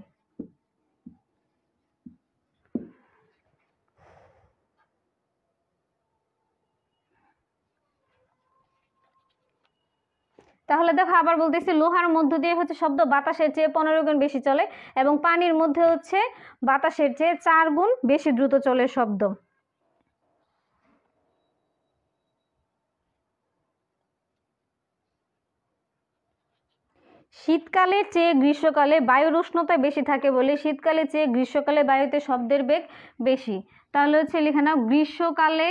তাহলে দেখো আবার বলতেছি, লোহার মধ্য দিয়ে হচ্ছে শব্দ বাতাসের চেয়ে 15 গুণ বেশি চলে এবং পানির মধ্যে হচ্ছে বাতাসের চেয়ে 4 গুণ বেশি দ্রুত চলে শব্দ। শীতকালের চেয়ে গ্রীষ্মকালে বায়ুর উষ্ণতা বেশি থাকে বলে শীতকালের চেয়ে গ্রীষ্মকালে বায়ুতে শব্দের বেগ বেশি। তাহলে হচ্ছে লিখে নাও, গ্রীষ্মকালে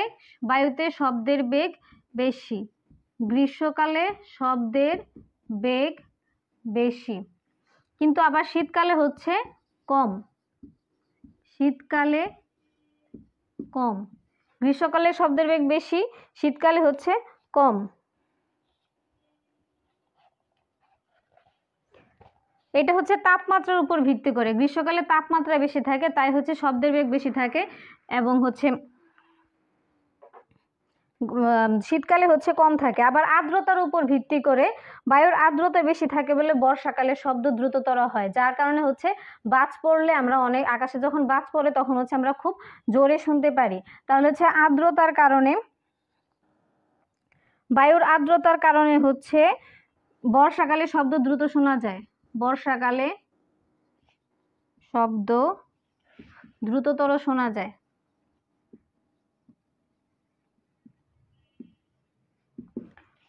বায়ুতে শব্দের বেগ বেশি। গ্রীষ্মকালে শব্দের বেগ বেশি, কিন্তু আবার শীতকালে হচ্ছে কম। শীতকালে কম। গ্রীষ্মকালে শব্দের বেগ বেশি, শীতকালে হচ্ছে কম। এটা হচ্ছে তাপমাত্রার উপর ভিত্তি করে। গ্রীষ্মকালে তাপমাত্রা বেশি থাকে, তাই হচ্ছে শব্দের বেগ বেশি থাকে, এবং হচ্ছে শীতকালে হচ্ছে কম থাকে। আবার আর্দ্রতার উপর ভিত্তি করে বায়ুর আর্দ্রতা বেশি থাকে বলে বর্ষাকালে শব্দ দ্রুততর হয়, যার কারণে হচ্ছে বাজ পড়লে আমরা অনেক, আকাশে যখন বাজ পড়ে তখন হচ্ছে আমরা খুব জোরে শুনতে পারি। তাহলে হচ্ছে আর্দ্রতার কারণে, বায়ুর আর্দ্রতার কারণে হচ্ছে বর্ষাকালে শব্দ দ্রুত শোনা যায়। বর্ষাকালে শব্দ দ্রুততর শোনা যায়।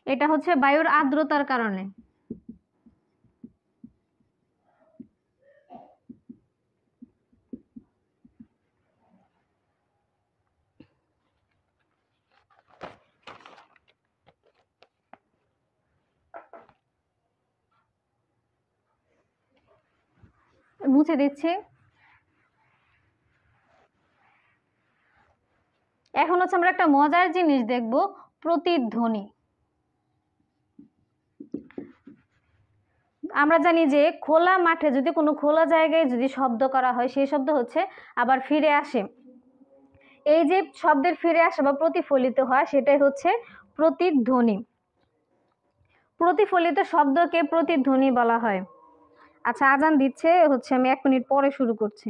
এটা হচ্ছে বায়ুর আর্দ্রতার কারণে। মুছে দিচ্ছি। এখন হচ্ছে আমরা একটা মজার জিনিস দেখব, প্রতিধ্বনি। আমরা জানি যে খোলা মাঠে যদি কোনো খোলা জায়গায় যদি শব্দ করা হয়, সেই শব্দ হচ্ছে আবার ফিরে আসে। এই যে শব্দের ফিরে আসা বা প্রতিফলিত হয়, সেটাই হচ্ছে প্রতিধ্বনি। প্রতিফলিত শব্দকে প্রতিধ্বনি বলা হয়। আচ্ছা, আজান দিচ্ছে, হচ্ছে আমি 1 মিনিট পরে শুরু করছি।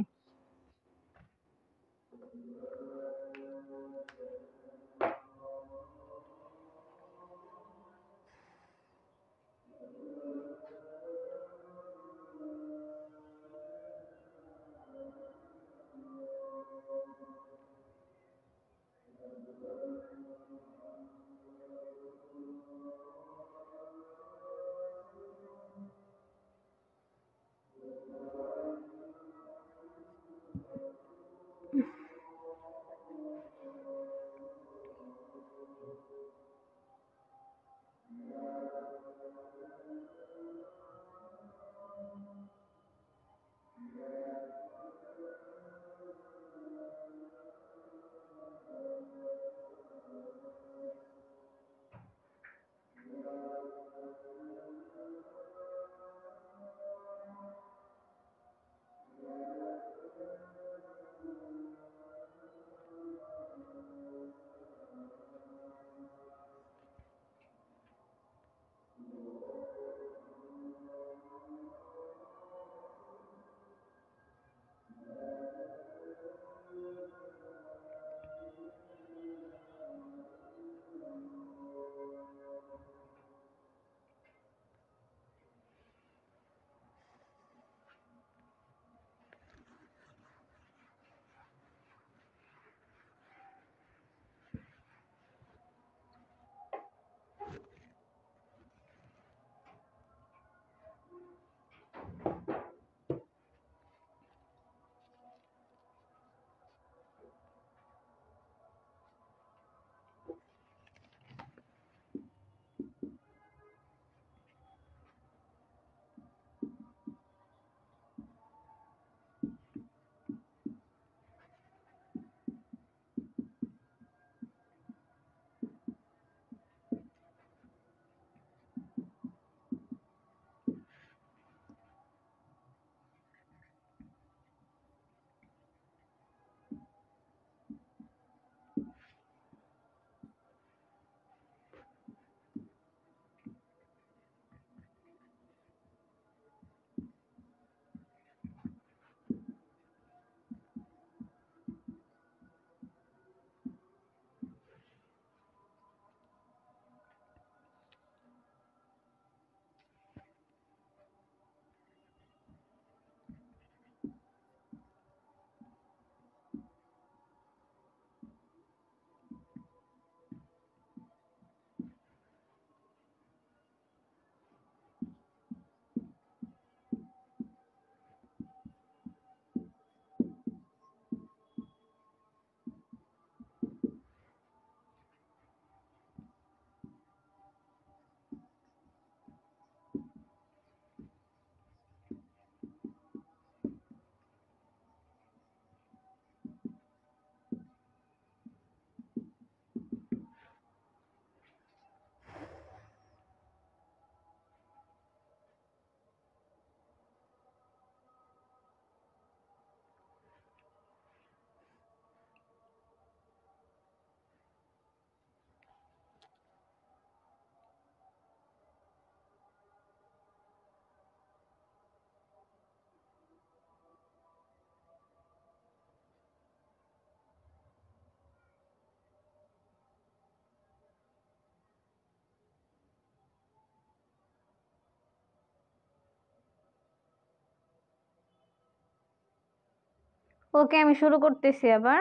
ওকে, আমি শুরু করতেছি আবার।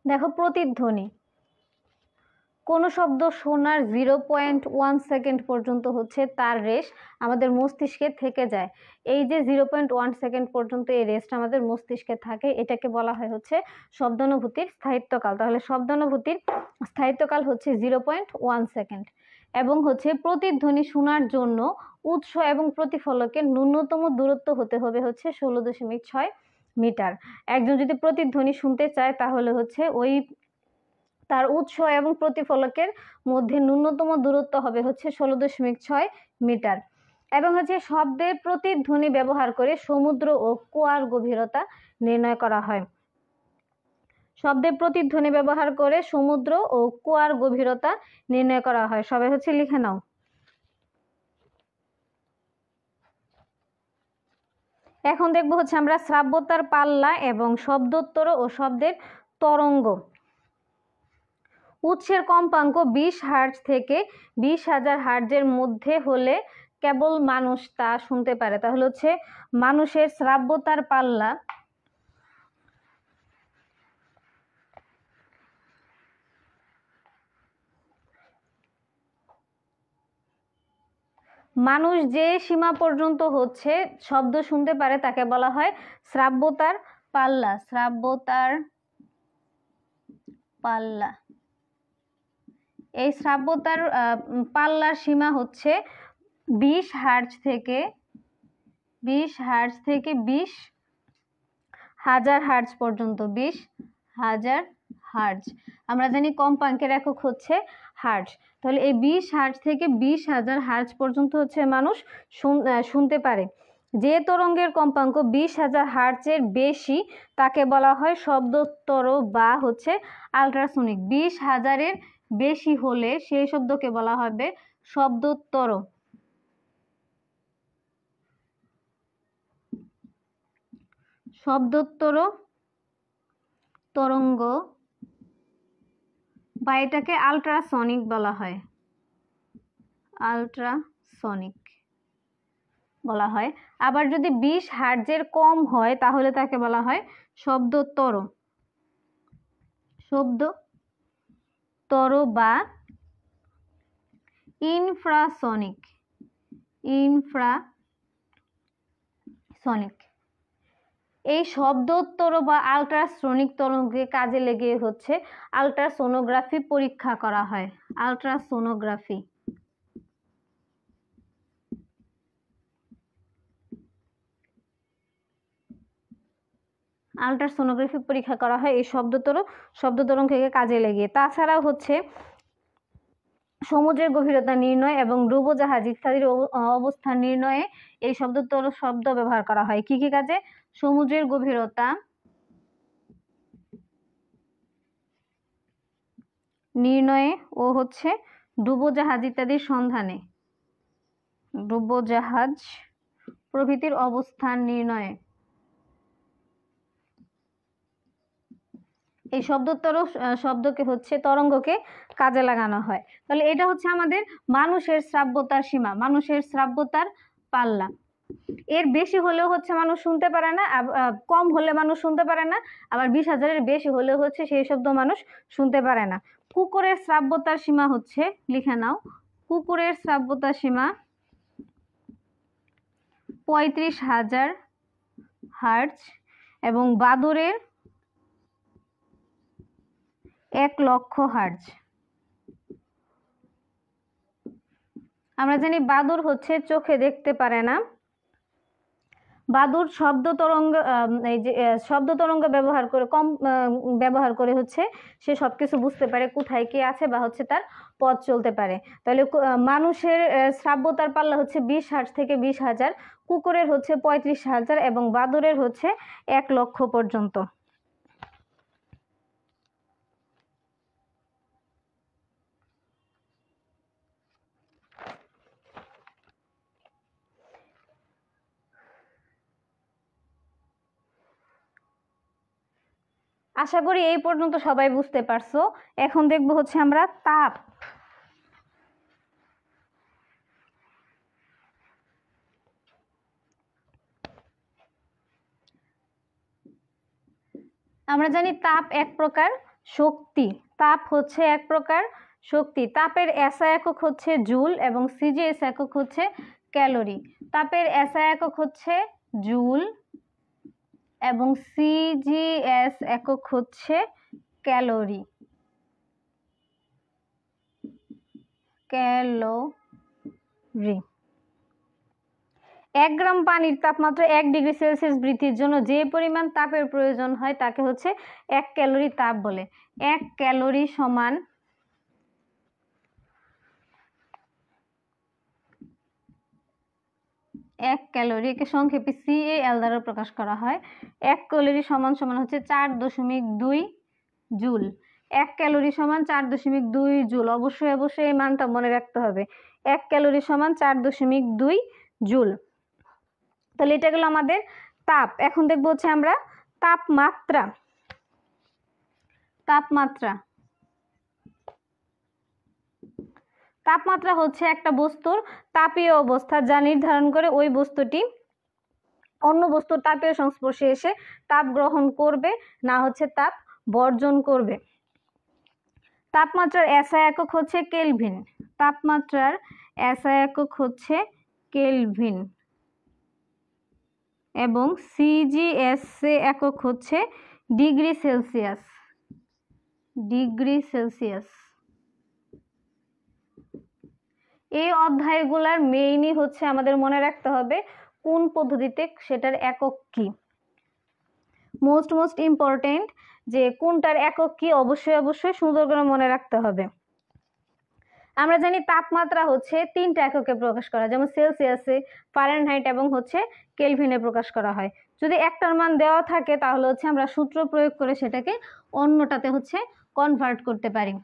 দেখো, প্রতিধ্বনি। কোনো শব্দ শোনার 0.1 সেকেন্ড পর্যন্ত হচ্ছে তার রেশ আমাদের মস্তিষ্কে থেকে যায়। এই যে 0.1 সেকেন্ড পর্যন্ত এই রেস্ট আমাদের মস্তিষ্কে থাকে, এটাকে বলা হয় হচ্ছে শব্দানুভূতির স্থায়িত্বকাল। তাহলে শব্দানুভূতির স্থায়িত্বকাল হচ্ছে 0.1 সেকেন্ড। এবং হচ্ছে প্রতিধ্বনি শোনার জন্য উৎস এবং প্রতিফলকের ন্যূনতম দূরত্ব হতে হবে হচ্ছে 16.6 মিটার। একজন যদি প্রতিধ্বনি শুনতে চায় তাহলে হচ্ছে ওই তার উৎস এবং প্রতিফলকের মধ্যে ন্যূনতম দূরত্ব হবে হচ্ছে 16.6 মিটার। এবং হচ্ছে শব্দের প্রতিধ্বনি ব্যবহার করে সমুদ্র ও কুয়ার গভীরতা নির্ণয় করা হয়। শব্দের প্রতিধ্বনি ব্যবহার করে সমুদ্র ও কুয়ার গভীরতা নির্ণয় করা হয়। সবাই হচ্ছে লিখে নাও। এখন দেখবো হচ্ছে আমরা শ্রাব্যতার পাল্লা এবং শব্দোত্তর ও শব্দের তরঙ্গ। উৎসের কম্পাঙ্ক 20 হার্জ থেকে 20,000 হার্জের মধ্যে হলে কেবল মানুষ তা শুনতে পারে। তাহলে হচ্ছে মানুষের শ্রাব্যতার পাল্লা মানুষ যে সীমা পর্যন্ত হচ্ছে শব্দ শুনতে পারে তাকে বলা হয় শ্রাব্যতার পাল্লা। শ্রাব্যতার পাল্লা। এই শ্রাব্যতার পাল্লার সীমা হচ্ছে 20 হার্জ থেকে 20,000 হার্জ পর্যন্ত। 20,000 হার্জ। আমরা জানি কম্পাঙ্কের একক হচ্ছে হার্জ। তাহলে এই 20 হার্জ থেকে 20,000 হার্জ পর্যন্ত হচ্ছে মানুষ শুনতে পারে। যে তরঙ্গের কম্পাঙ্ক 20,000 হার্জের বেশি তাকে বলা হয় শব্দোত্তর বা হচ্ছে আল্ট্রাসনিক। 20,000-এর বেশি হলে সেই শব্দকে বলা হবে শব্দোত্তর। শব্দোত্তর তরঙ্গ বা এটাকে আল্ট্রাসনিক বলা হয়। আল্ট্রাসনিক বলা হয়। আবার যদি 20 হার্জের কম হয় তাহলে তাকে বলা হয় শব্দোত্তর। শব্দোত্তর বা ইনফ্রাসনিক। ইনফ্রাসনিক। এই শব্দোত্তর বা আল্ট্রাসনিক তরঙ্গকে কাজে লেগে হচ্ছে আল্ট্রাসোনোগ্রাফি পরীক্ষা করা হয়। আল্ট্রাসোনোগ্রাফি। আল্ট্রাসোনোগ্রাফি পরীক্ষা করা হয় এই শব্দ তরঙ্গকে কাজে লাগিয়ে। তাছাড়াও হচ্ছে সমুদ্রের গভীরতা নির্ণয় এবং ডুবোজাহাজ ইত্যাদির অবস্থান নির্ণয়ে এই শব্দ ব্যবহার করা হয়। কি কি কাজে? সমুদ্রের গভীরতা নির্ণয়ে ও হচ্ছে ডুবোজাহাজ ইত্যাদির সন্ধানে। ডুবোজাহাজ প্রভৃতির অবস্থান নির্ণয়ে এই শব্দকে হচ্ছে তরঙ্গকে কাজে লাগানো হয়। তাহলে এটা হচ্ছে আমাদের মানুষের শ্রাব্যতার সীমা, মানুষের শ্রাব্যতার পাল্লা। এর বেশি হলেও হচ্ছে মানুষ শুনতে পারে না, কম হলে মানুষ শুনতে পারে না, আবার 20,000-এর বেশি হলেও হচ্ছে সেই শব্দ মানুষ শুনতে পারে না। কুকুরের শ্রাব্যতার সীমা হচ্ছে, লিখে নাও, কুকুরের শ্রাব্যতার সীমা 35,000 হার্জ এবং বাদুড়ের 1,00,000 হার্জ। আমরা জানি বাদুড় হচ্ছে চোখে দেখতে পারে না। বাদুড় শব্দ তরঙ্গ ব্যবহার করে হচ্ছে সে সবকিছু বুঝতে পারে, কোথায় কি আছে বা হচ্ছে তার পথ চলতে পারে। তাহলে মানুষের শ্রাব্যতার পাল্লা হচ্ছে 20 হার্জ থেকে 20,000, কুকুরের হচ্ছে 35,000 এবং বাদুড়ের হচ্ছে 1,00,000 পর্যন্ত। আশা করি এই পর্যন্ত সবাই বুঝতে পারছো। এখন দেখবো হচ্ছে আমরা তাপ। আমরা জানি তাপ এক প্রকার শক্তি, তাপ হচ্ছে এক প্রকার শক্তি। তাপের এসআই একক হচ্ছে জুল এবং সিজিএস একক হচ্ছে ক্যালোরি। তাপের এসআই একক হচ্ছে জুল এবং সিজিএস একক হচ্ছে ক্যালোরি। ক্যালোরি। 1 গ্রাম পানির তাপমাত্রা 1 ডিগ্রি সেলসিয়াস বৃদ্ধির জন্য যে পরিমাণ তাপের প্রয়োজন হয় তাকে হচ্ছে 1 ক্যালোরি তাপ বলে। 1 ক্যালোরি সমান 1 ক্যালোরি, একে সংক্ষেপে CaL দ্বারা প্রকাশ করা হয়। 1 ক্যালোরি সমান সমান হচ্ছে 4.2 জুল। 1 ক্যালোরি সমান 4.2 জুল। অবশ্যই এই মানটা মনে রাখতে হবে। 1 ক্যালোরি সমান 4.2 জুল। তাহলে এটা গেল আমাদের তাপ। এখন দেখবো হচ্ছে আমরা তাপমাত্রা। তাপমাত্রা হচ্ছে একটা বস্তুর তাপীয় অবস্থা যা নির্ধারণ করে ওই বস্তুটি অন্য বস্তুর তাপীয় সংস্পর্শে এসে তাপ গ্রহণ করবে না হচ্ছে তাপ বর্জন করবে। তাপমাত্রার এসআই একক হচ্ছে কেলভিন। তাপমাত্রার এসআই একক হচ্ছে কেলভিন এবং সিজিএস একক হচ্ছে ডিগ্রি সেলসিয়াস। Degree Celsius. এই অধ্যায়গুলোর মেইনই হচ্ছে আমাদের মনে রাখতে হবে কোন পদ্ধতিতে সেটার একক কি। মোস্ট ইম্পর্টেন্ট যে কোনটার একক কি অবশ্যই সুন্দর করে মনে রাখতে হবে। আমরা জানি তাপমাত্রা হচ্ছে 3টা এককে প্রকাশ করা, যেমন সেলসিয়াসে, ফারেনহাইট এবং হচ্ছে কেলভিনে প্রকাশ করা হয়। যদি একটার মান দেওয়া থাকে তাহলে হচ্ছে আমরা সূত্র প্রয়োগ করে সেটাকে অন্যটাতে হচ্ছে কনভার্ট করতে পারি।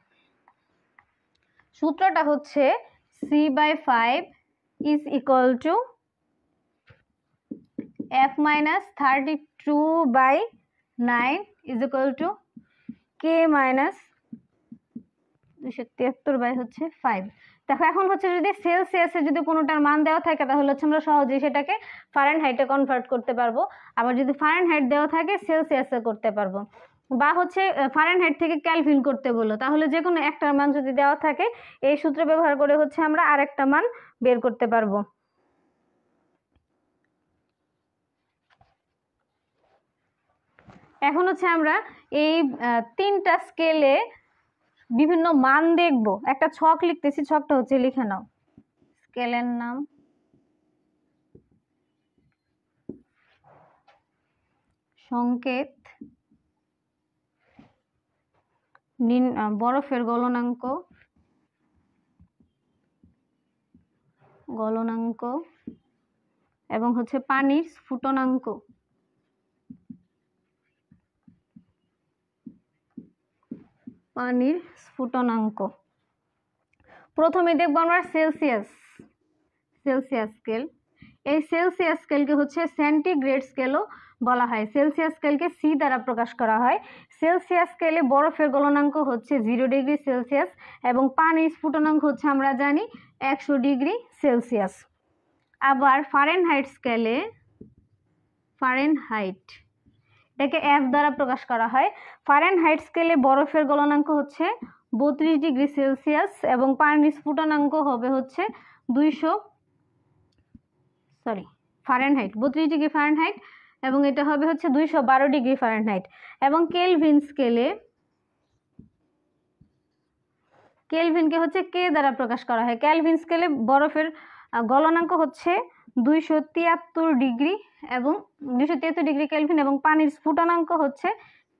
সূত্রটা হচ্ছে C/5 is equal to F-32/9 is equal to K-273/5। দেখো এখন হচ্ছে যদি সেলসিয়াসে যদি কোনোটার মান দেওয়া থাকে তাহলে হচ্ছে আমরা সহজেই সেটাকে ফারেনহাইটে কনভার্ট করতে পারবো। আবার যদি ফারেনহাইট দেওয়া থাকে সেলসিয়াসে করতে পারবো, বা হচ্ছে ফারেনহাইট থেকে ক্যালভিন করতে বলো, তাহলে যে কোনো একটার মান যদি দেওয়া থাকে এই সূত্র ব্যবহার করে হচ্ছে আমরা আরেকটা মান বের করতে পারবো। এখন হচ্ছে আমরা এই 3টা স্কেলে বিভিন্ন মান দেখব। একটা ছক লিখতেছি, ছকটা হচ্ছে লিখে নাও। স্কেলের নাম সংকেত, বরফের গলনাঙ্ক এবং হচ্ছে পানির স্ফুটনাঙ্ক। প্রথমে দেখবো আমরা সেলসিয়াস স্কেল। এই সেলসিয়াস স্কেলকে হচ্ছে সেন্টিগ্রেড স্কেলও বলা হয়। সেলসিয়াস স্কেলকে সি দ্বারা প্রকাশ করা হয়। সেলসিয়াস স্কেলে বরফের গলনাঙ্ক হচ্ছে 0 ডিগ্রি সেলসিয়াস এবং পানির স্ফুটনাঙ্ক হচ্ছে আমরা জানি 100 ডিগ্রি সেলসিয়াস। আবার ফারেনহাইট স্কেলে, এটাকে এফ দ্বারা প্রকাশ করা হয়। ফারেনহাইট স্কেলে বরফের গলনাঙ্ক হচ্ছে 32 ডিগ্রি সেলসিয়াস এবং পানির স্ফুটনাঙ্ক হবে হচ্ছে 32 ডিগ্রি ফারেনহাইট এবং এটা হবে হচ্ছে 212 ডিগ্রি ফারেনহাইট। এবং কেলভিনকে হচ্ছে কে দ্বারা প্রকাশ করা হয়। কেলভিন স্কেলে বরফের গলনাঙ্ক হচ্ছে 273 ডিগ্রি এবং 273 ডিগ্রি কেলভিন এবং পানির স্ফুটনাঙ্ক হচ্ছে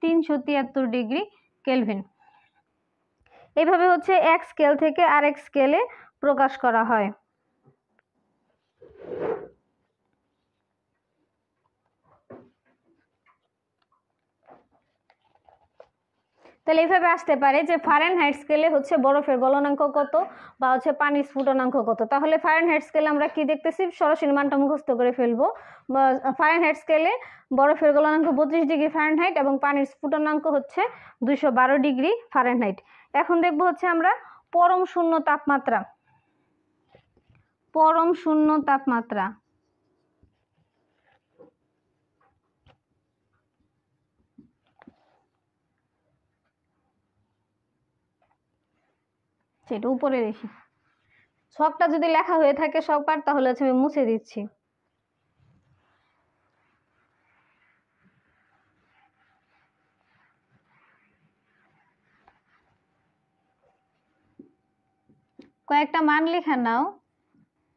373 ডিগ্রি কেলভিন। এইভাবে হচ্ছে এক স্কেল থেকে আরেক স্কেলে প্রকাশ করা হয়। তাহলে এইভাবে আসতে পারে যে ফারেনহাইট স্কেলে হচ্ছে বরফের গলনাঙ্ক কত বা হচ্ছে পানির স্ফুটনাঙ্ক কত। তাহলে ফারেনহাইট স্কেলে আমরা কি দেখতেছি, সরাসরি মানটা মুখস্থ করে ফেলবো। ফারেনহাইট স্কেলে বরফের গলনাঙ্ক 32 ডিগ্রি ফারেনহাইট এবং পানির স্ফুটনাঙ্ক হচ্ছে 212 ডিগ্রি ফারেনহাইট। এখন দেখবো হচ্ছে আমরা পরম শূন্য তাপমাত্রা। সেটা উপরে লিখি। ছকটা যদি লেখা হয়ে থাকে সববার তাহলে হচ্ছে আমি মুছে দিচ্ছি। কয়েকটা মান লেখা নাও।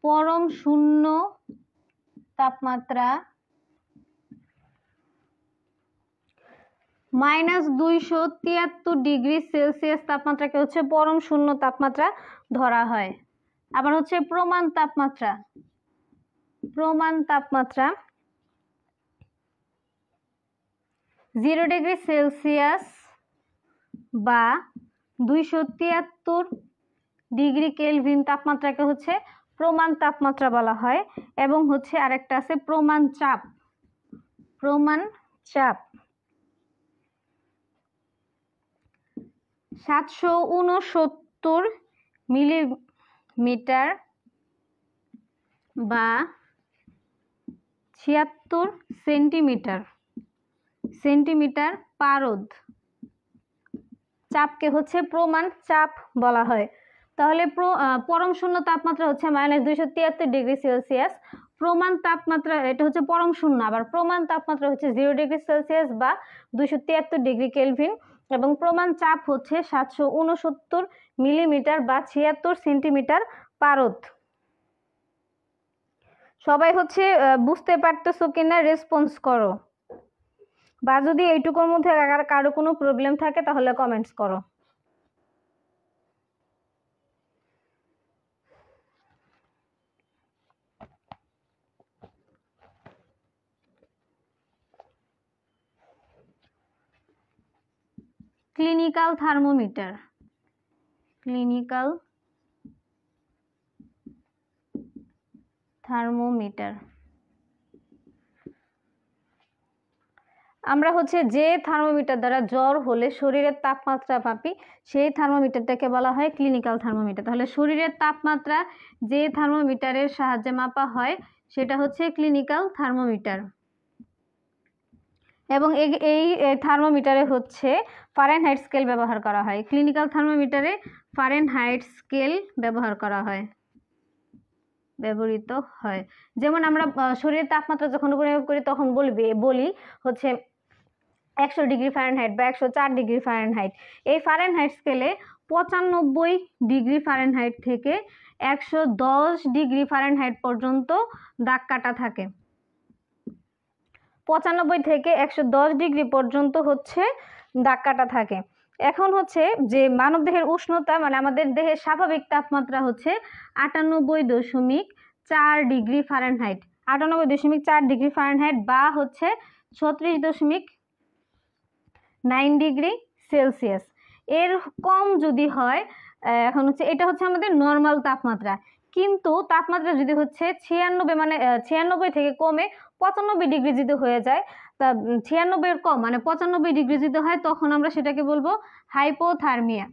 পরম শূন্য তাপমাত্রা -273°C তাপমাত্রাকে হচ্ছে পরম শূন্য তাপমাত্রা ধরা হয়। আবার হচ্ছে প্রমাণ তাপমাত্রা 0°C বা 273°K তাপমাত্রাকে হচ্ছে প্রমাণ তাপমাত্রা বলা হয়। এবং হচ্ছে আরেকটা আছে প্রমাণ চাপ 769 মিলিমিটার বা 76 সেন্টিমিটার পারদ চাপকে হচ্ছে প্রমাণ চাপ বলা হয়। তাহলে পরম শূন্য তাপমাত্রা হচ্ছে -273°C। প্রমাণ তাপমাত্রা এটা হচ্ছে পরম শূন্য, আবার প্রমাণ তাপমাত্রা হচ্ছে 0°C বা 273°K এবং প্রমাণ চাপ হচ্ছে 769 মিলিমিটার বা 76 সেন্টিমিটার পারদ। সবাই হচ্ছে বুঝতে পারতেছো কিনা রেসপন্স করো, বা যদি এইটুকুর মধ্যে কারো কোনো প্রবলেম থাকে তাহলে কমেন্টস করো। ক্লিনিক্যাল থার্মোমিটার আমরা হচ্ছে যে থার্মোমিটার দ্বারা জ্বর হলে শরীরের তাপমাত্রা মাপি সেই থার্মোমিটারটাকে বলা হয় ক্লিনিক্যাল থার্মোমিটার। তাহলে শরীরের তাপমাত্রা যে থার্মোমিটারের সাহায্যে মাপা হয় সেটা হচ্ছে ক্লিনিক্যাল থার্মোমিটার। এবং এই থার্মোমিটারে হচ্ছে ফারেনহাইট স্কেল ব্যবহার করা হয়। ক্লিনিক্যাল থার্মোমিটারে ফারেনহাইট স্কেল ব্যবহৃত হয়। যেমন আমরা শরীরের তাপমাত্রা যখন পরিমাপ করি তখন বলি হচ্ছে 100°F বা 104°F। এই ফারেনহাইট স্কেলে 95°F থেকে 110°F পর্যন্ত দাগ কাটা থাকে। 95 থেকে 110° পর্যন্ত হচ্ছে দাগ কাটা থাকে। এখন হচ্ছে যে মানবদেহের উষ্ণতা মানে আমাদের দেহের স্বাভাবিক তাপমাত্রা হচ্ছে 98.4°F, 98.4°F বা হচ্ছে 36.9°C। এর কম যদি হয়, এখন হচ্ছে এটা হচ্ছে আমাদের নর্মাল তাপমাত্রা। কিন্তু তাপমাত্রা যদি হচ্ছে 96 মানে 96 থেকে কমে 95° যদি হয়ে যায়, তা 96 এর কম মানে 95° যদি হয় তখন আমরা সেটাকে বলবো হাইপোথার্মিয়া।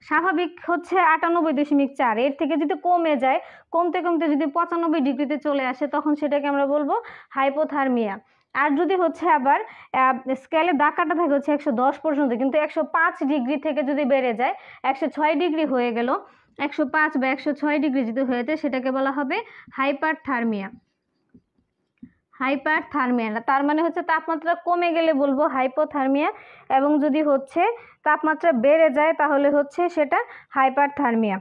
স্বাভাবিক হচ্ছে 98.4, এর থেকে যদি কমে যায়, কমতে যদি 95°তে চলে আসে তখন সেটাকে আমরা বলবো হাইপোথার্মিয়া। আর যদি হচ্ছে আবার স্কেলে দাগ কাটা থাকে হচ্ছে 110 পর্যন্ত, কিন্তু 105° থেকে যদি বেড়ে যায় 106° হয়ে গেল, 105 বা 106° যদি হয়ে যায় সেটাকে বলা হবে হাইপারথার্মিয়া। তার মানে হচ্ছে তাপমাত্রা কমে গেলে বলবো হাইপোথার্মিয়া, এবং যদি হচ্ছে তাপমাত্রা বেড়ে যায় তাহলে হচ্ছে সেটা হাইপারথার্মিয়া।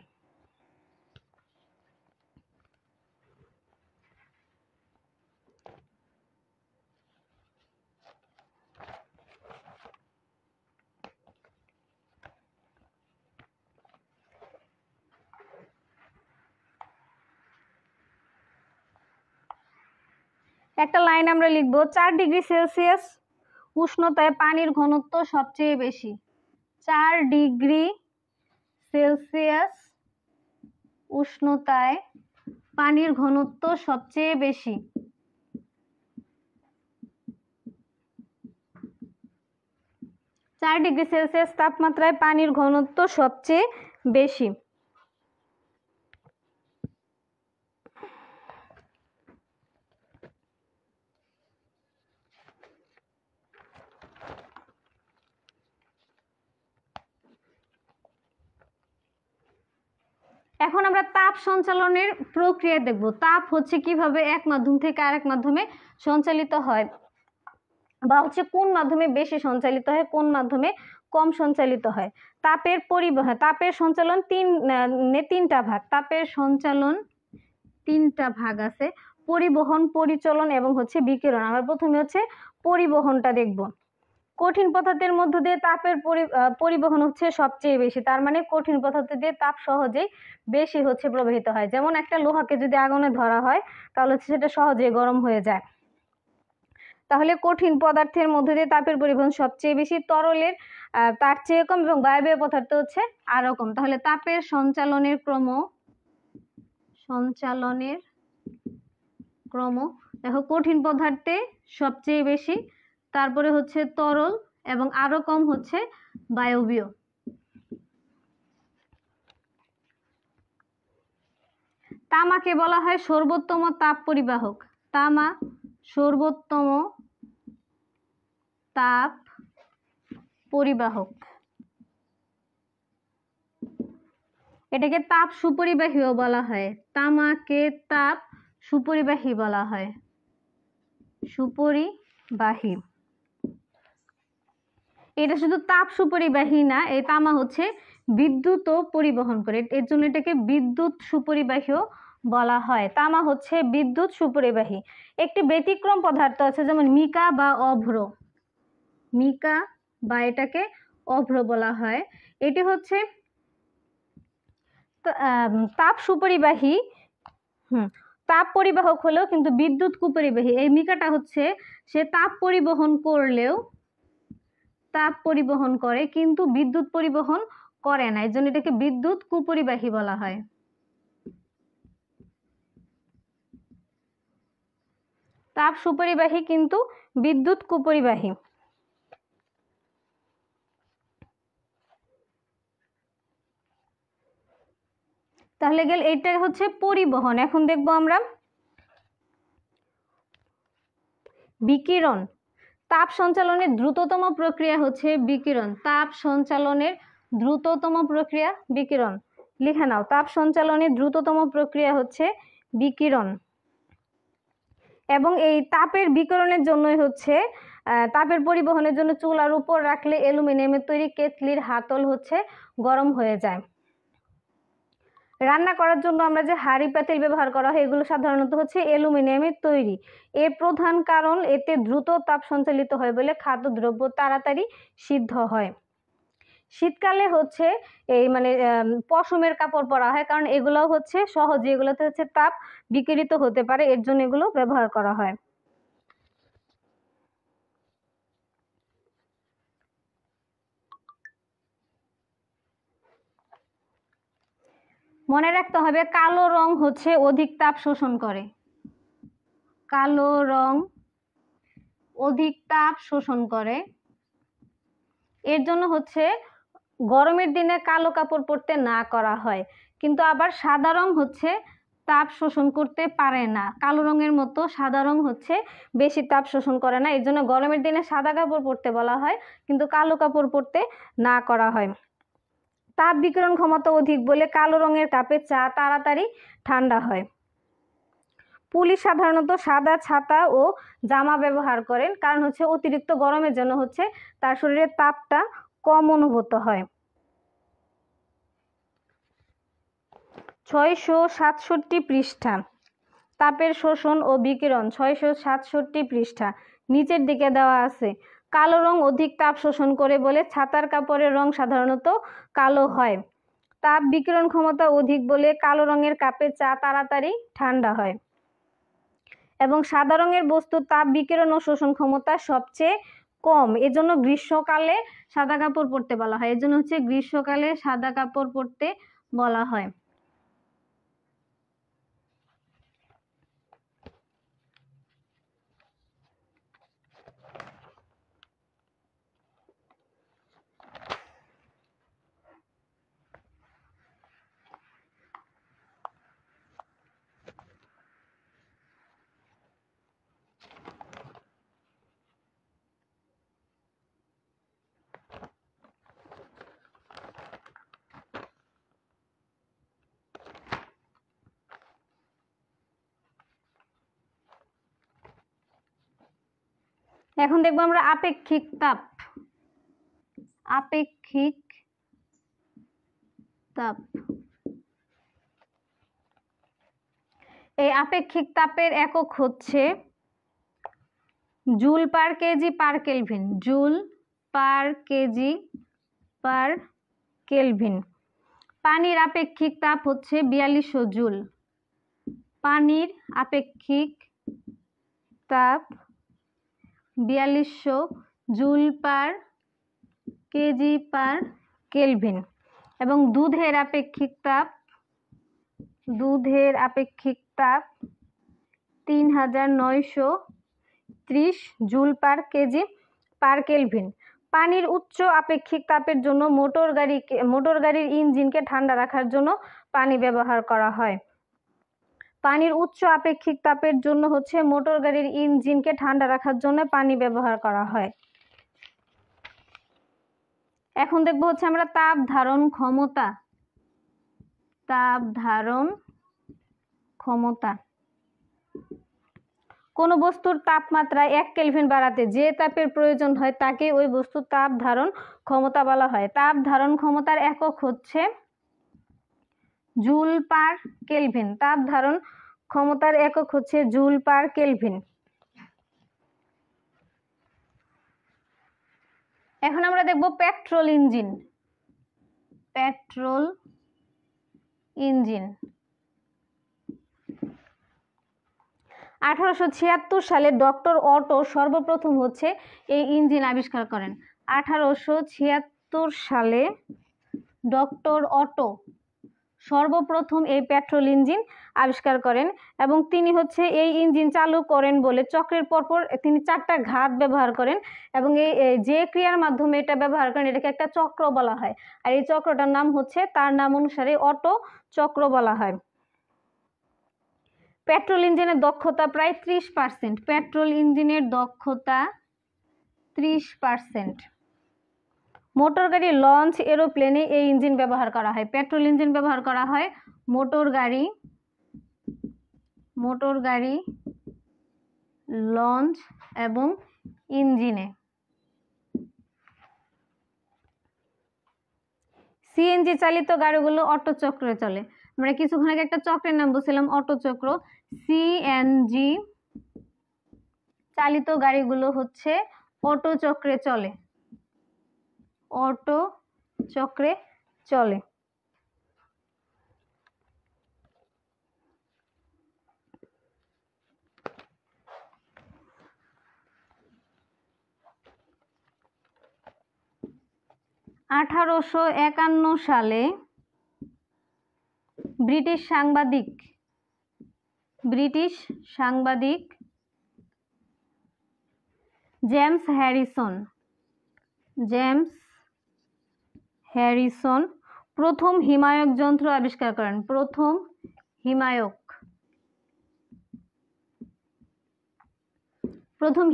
একটা লাইন আমরা লিখবো, 4°C উষ্ণতায় পানির ঘনত্ব সবচেয়ে বেশি। 4°C উষ্ণতায় পানির ঘনত্ব সবচেয়ে বেশি। 4°C তাপমাত্রায় পানির ঘনত্ব সবচেয়ে বেশি। এখন আমরা তাপ সঞ্চালনের প্রক্রিয়া দেখব। তাপ হচ্ছে কিভাবে এক মাধ্যম থেকে আরেক মাধ্যমে সঞ্চালিত হয়, বা হচ্ছে কোন মাধ্যমে বেশি সঞ্চালিত হয়, কোন মাধ্যমে কম সঞ্চালিত হয়। তাপের পরিবহন, তাপের সঞ্চালন তিনটা ভাগ। তাপের সঞ্চালন তিনটা ভাগ আছে, পরিবহন, পরিচলন এবং হচ্ছে বিকিরণ। আমরা প্রথমে হচ্ছে পরিবহনটা দেখব। কঠিন পদার্থের মধ্য দিয়ে তাপের পরিবহন হচ্ছে সবচেয়ে বেশি, তার মানে কঠিন পদার্থ দিয়ে তাপ সহজেই বেশি হচ্ছে প্রবাহিত হয়। যেমন একটা লোহাকে যদি আগুনে ধরা হয় তাহলে হচ্ছে সেটা সহজেই গরম হয়ে যায়। তাহলে কঠিন পদার্থের মধ্য দিয়ে তাপের পরিবহন সবচেয়ে বেশি, তরলের তার চেয়ে কম এবং বায়বীয় পদার্থ হচ্ছে আরো কম। তাহলে তাপের সঞ্চালনের ক্রম দেখো, কঠিন পদার্থে সবচেয়ে বেশি, তারপরে হচ্ছে তরল এবং আরো কম হচ্ছে বায়বীয়। তামাকে বলা হয় সর্বোত্তম তাপ পরিবাহক। তামা সর্বোত্তম তাপ পরিবাহক। এটাকে তাপ সুপরিবাহীও বলা হয়। তামাকে তাপ সুপরিবাহী বলা হয়, সুপরিবাহী। এটা শুধু তাপ সুপরিবাহী না, এই তামা হচ্ছে বিদ্যুৎও পরিবহন করে, এর জন্য এটাকে বিদ্যুৎ সুপরিবাহীও বলা হয়। তামা হচ্ছে বিদ্যুৎ সুপরিবাহী। একটি ব্যতিক্রম পদার্থ আছে, যেমন মিকা বা অভ্র। মিকা বা এটাকে অভ্র বলা হয়। এটি হচ্ছে তাপ সুপরিবাহী, তাপ পরিবাহক হলেও কিন্তু বিদ্যুৎ কুপরিবাহী। এই মিকাটা হচ্ছে সে তাপ পরিবহন করলেও, তাপ পরিবহন করে কিন্তু বিদ্যুৎ পরিবহন করে না, এর জন্য এটাকে বিদ্যুৎ কুপরিবাহী বলা হয়। তাপ সুপরিবাহী কিন্তু বিদ্যুৎ কুপরিবাহী। তাহলে গেল এটা হচ্ছে পরিবহন। এখন দেখবো আমরা বিকিরণ। তাপ সঞ্চালনের দ্রুততম প্রক্রিয়া হচ্ছে বিকিরণ। তাপ সঞ্চালনের দ্রুততম প্রক্রিয়া বিকিরণ। লিখে নাও, তাপ সঞ্চালনের দ্রুততম প্রক্রিয়া হচ্ছে বিকিরণ। এবং এই তাপের বিকিরণের জন্যই হচ্ছে তাপের পরিবহনের জন্য চুলার উপর রাখলে অ্যালুমিনিয়ামের তৈরি কেতলির হাতল হচ্ছে গরম হয়ে যায়। রান্না করার জন্য আমরা যে হাঁড়ি পাতিল ব্যবহার করা হয় এগুলো সাধারণত হচ্ছে অ্যালুমিনিয়ামের তৈরি। এর প্রধান কারণ এতে দ্রুত তাপ সঞ্চালিত হয় বলে খাদ্যদ্রব্য তাড়াতাড়ি সিদ্ধ হয়। শীতকালে হচ্ছে এই পশমের কাপড় পরা হয়, কারণ এগুলো হচ্ছে সহজে, এগুলোতে হচ্ছে তাপ বিকিরিত হতে পারে, এর জন্য এগুলো ব্যবহার করা হয়। মনে রাখতে হবে কালো রং হচ্ছে অধিক তাপ শোষণ করে। কালো রং অধিক তাপ শোষণ করে, এর জন্য হচ্ছে গরমের দিনে কালো কাপড় পরতে না করা হয়। কিন্তু আবার সাদা রং হচ্ছে তাপ শোষণ করতে পারে না, কালো রঙের মতো সাদা রং হচ্ছে বেশি তাপ শোষণ করে না, এর জন্য গরমের দিনে সাদা কাপড় পরতে বলা হয়, কিন্তু কালো কাপড় পরতে না করা হয়। তাপ বিকিরণ ক্ষমতা অধিক বলে কালো রঙের কাপে চা তাড়াতাড়ি ঠান্ডা হয়। পুলিশ সাধারণত সাদা ছাতা ও জামা ব্যবহার করেন, কারণ হচ্ছে অতিরিক্ত গরমের জন্য হচ্ছে তার শরীরের তাপটা কম অনুভূত হয়। 667 পৃষ্ঠা, তাপের শোষণ ও বিকিরণ 667 পৃষ্ঠা, নিচের দিকে দেওয়া আছে। কালো রং অধিক তাপ শোষণ করে বলে ছাতার কাপড়ের রং সাধারণত কালো হয়। তাপ বিকিরণ ক্ষমতা অধিক বলে কালো রঙের কাপে চা তাড়াতাড়ি ঠান্ডা হয়। এবং সাদা রঙের বস্তুর তাপ বিকিরণ ও শোষণ ক্ষমতা সবচেয়ে কম, এজন্য গ্রীষ্মকালে সাদা কাপড় পরতে বলা হয়। এজন্য হচ্ছে গ্রীষ্মকালে সাদা কাপড় পরতে বলা হয়। এখন দেখবো আমরা আপেক্ষিক তাপ। আপেক্ষিক তাপ, এই আপেক্ষিক তাপের একক হচ্ছে joule per KG per kelvin. Joule per KG per kelvin. পানির আপেক্ষিক তাপ হচ্ছে 4200 জুল। পানির আপেক্ষিক তাপ 4200 joule per KG per kelvin. এবং দুধের আপেক্ষিক তাপ, দুধের আপেক্ষিক তাপ 3930 joule per KG per kelvin. পানির উচ্চ আপেক্ষিক তাপের জন্য মোটর গাড়ির ইঞ্জিনকে ঠান্ডা রাখার জন্য পানি ব্যবহার করা হয়। পানির উচ্চ আপেক্ষিক তাপের জন্য হচ্ছে মোটর গাড়ির ইঞ্জিনকে ঠান্ডা রাখার জন্য পানি ব্যবহার করা হয়। এখন দেখবো হচ্ছে আমরা তাপ ধারণ ক্ষমতা। তাপ ধারণ ক্ষমতা, কোন বস্তুর তাপমাত্রা 1 কেলভিন বাড়াতে যে তাপের প্রয়োজন হয় তাকে ওই বস্তুর তাপ ধারণ ক্ষমতা বলা হয়। তাপ ধারণ ক্ষমতার একক হচ্ছে জুল পার কেলভিন। তাপ ধারণ ক্ষমতার একক হচ্ছে জুল পার কেলভিন। এখন আমরা দেখব পেট্রোল ইঞ্জিন। পেট্রোল ইঞ্জিন 1876 সালে ডক্টর অটো সর্বপ্রথম হচ্ছে এই ইঞ্জিন আবিষ্কার করেন। 1876 সালে ডক্টর অটো সর্বপ্রথম এই পেট্রোল ইঞ্জিন আবিষ্কার করেন এবং তিনি হচ্ছে এই ইঞ্জিন চালু করেন বলে চক্রের পরপর তিনি 4টা ঘাত ব্যবহার করেন এবং এই যে ক্রিয়ার মাধ্যমে এটা ব্যবহার করেন এটাকে একটা চক্র বলা হয়। আর এই চক্রটার নাম হচ্ছে তার নাম অনুসারে অটো চক্র বলা হয়। পেট্রোল ইঞ্জিনের দক্ষতা প্রায় 30%। পেট্রোল ইঞ্জিনের দক্ষতা 30%। মোটর গাড়ি, লঞ্চ, এরোপ্লেনে এই ইঞ্জিন ব্যবহার করা হয়। পেট্রোল ইঞ্জিন ব্যবহার করা হয় মোটর গাড়ি, লঞ্চ এবং ইঞ্জিনে। সিএনজি চালিত গাড়িগুলো অটো চক্রে চলে। আমরা কিছুক্ষণ আগে একটা চক্রের নাম বলছিলাম অটো চক্র। সিএনজি চালিত গাড়িগুলো হচ্ছে অটো চক্রে চলে। অটো চক্রে চলে। সালে ব্রিটিশ সাংবাদিক জেমস হ্যারিসন প্রথম হিমায়ক যন্ত্র আবিষ্কার করেন। প্রথম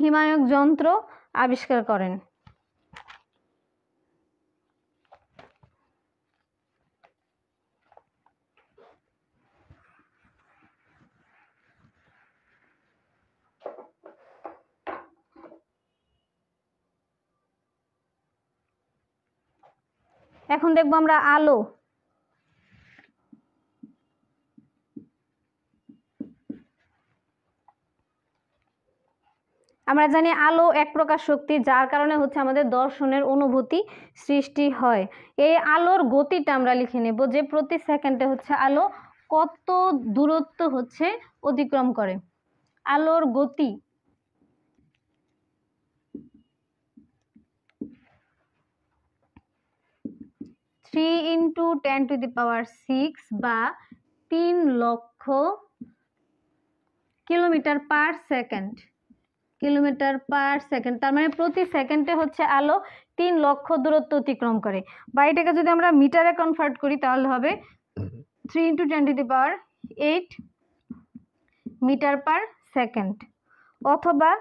হিমায়ক যন্ত্র আবিষ্কার করেন। এখন দেখবো আমরা আলো। আমরা জানি আলো এক প্রকার শক্তি যার কারণে হচ্ছে আমাদের দর্শনের অনুভূতি সৃষ্টি হয়। এই আলোর গতিটা আমরা লিখে নেব যে প্রতি সেকেন্ডে হচ্ছে আলো কত দূরত্ব হচ্ছে অতিক্রম করে। আলোর গতি থ্রি ইন্টু 10⁶ বা 3 লক্ষ কিলোমিটার পার সেকেন্ড। তার মানে প্রতি সেকেন্ডে হচ্ছে আলো 3 লক্ষ দূরত্ব অতিক্রম করে। বা এটাকে যদি আমরা মিটারে কনভার্ট করি তাহলে হবে 3 × 10⁸ মিটার পার সেকেন্ড অথবা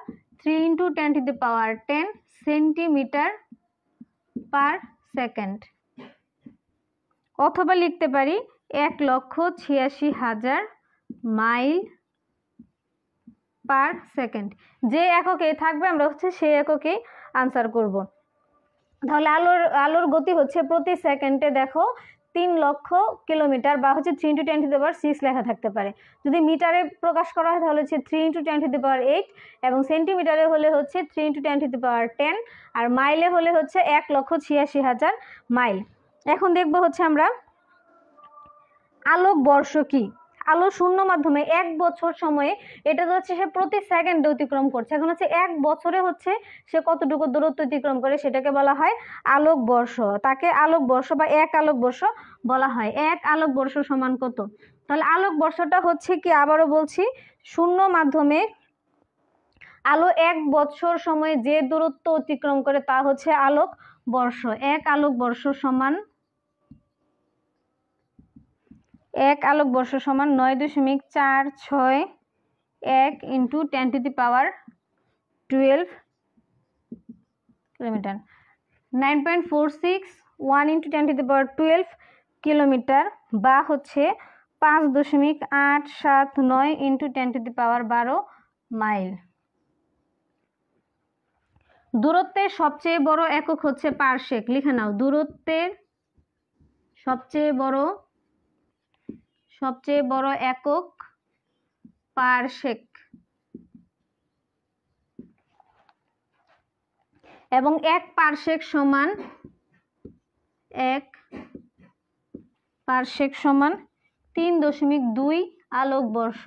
3 × 10⁻10 সেন্টিমিটার পার সেকেন্ড অথবা লিখতে পারি 1,86,000 মাইল পার সেকেন্ড। যে এককে থাকবে আমরা হচ্ছে সেই এককেই আনসার করব। তাহলে আলোর গতি হচ্ছে প্রতি সেকেন্ডে দেখো 3 লক্ষ কিলোমিটার, বা হচ্ছে 3 × 10⁶ লেখা থাকতে পারে। যদি মিটারে প্রকাশ করা হয় তাহলে হচ্ছে 3 × 10⁸, এবং সেন্টিমিটারে হলে হচ্ছে 3 × 10⁻10, আর মাইলে হলে হচ্ছে 1,86,000 মাইল। এখন দেখবো হচ্ছে আমরা আলোক বর্ষ কি। আলো শূন্য মাধ্যমে 1 বছর সময়ে, এটা তো হচ্ছে সে প্রতি সেকেন্ডে অতিক্রম করছে, এখন হচ্ছে 1 বছরে হচ্ছে সে কতটুকু দূরত্ব অতিক্রম করে সেটাকে বলা হয় আলোক বর্ষ। তাকে আলোক বর্ষ বা 1 আলোক বর্ষ বলা হয়। 1 আলোক বর্ষ সমান কত? তাহলে আলোক বর্ষটা হচ্ছে কি, আবারও বলছি, শূন্য মাধ্যমে আলো 1 বছর সময়ে যে দূরত্ব অতিক্রম করে তা হচ্ছে আলোক বর্ষ। 1 আলোক বর্ষ সমান 1 আলোক বর্ষ সমান 9.461 × 10⁻12 কিলোমিটার। 9.461 × 10⁻12 কিলোমিটার, বা হচ্ছে 5.879 × 10⁻12 মাইল। দূরত্বের সবচেয়ে বড় একক হচ্ছে পারসেক। লিখে নাও, দূরত্বের সবচেয়ে বড় একক পারসেক, এবং 1 পারসেক সমান 3.2 আলোক বর্ষ।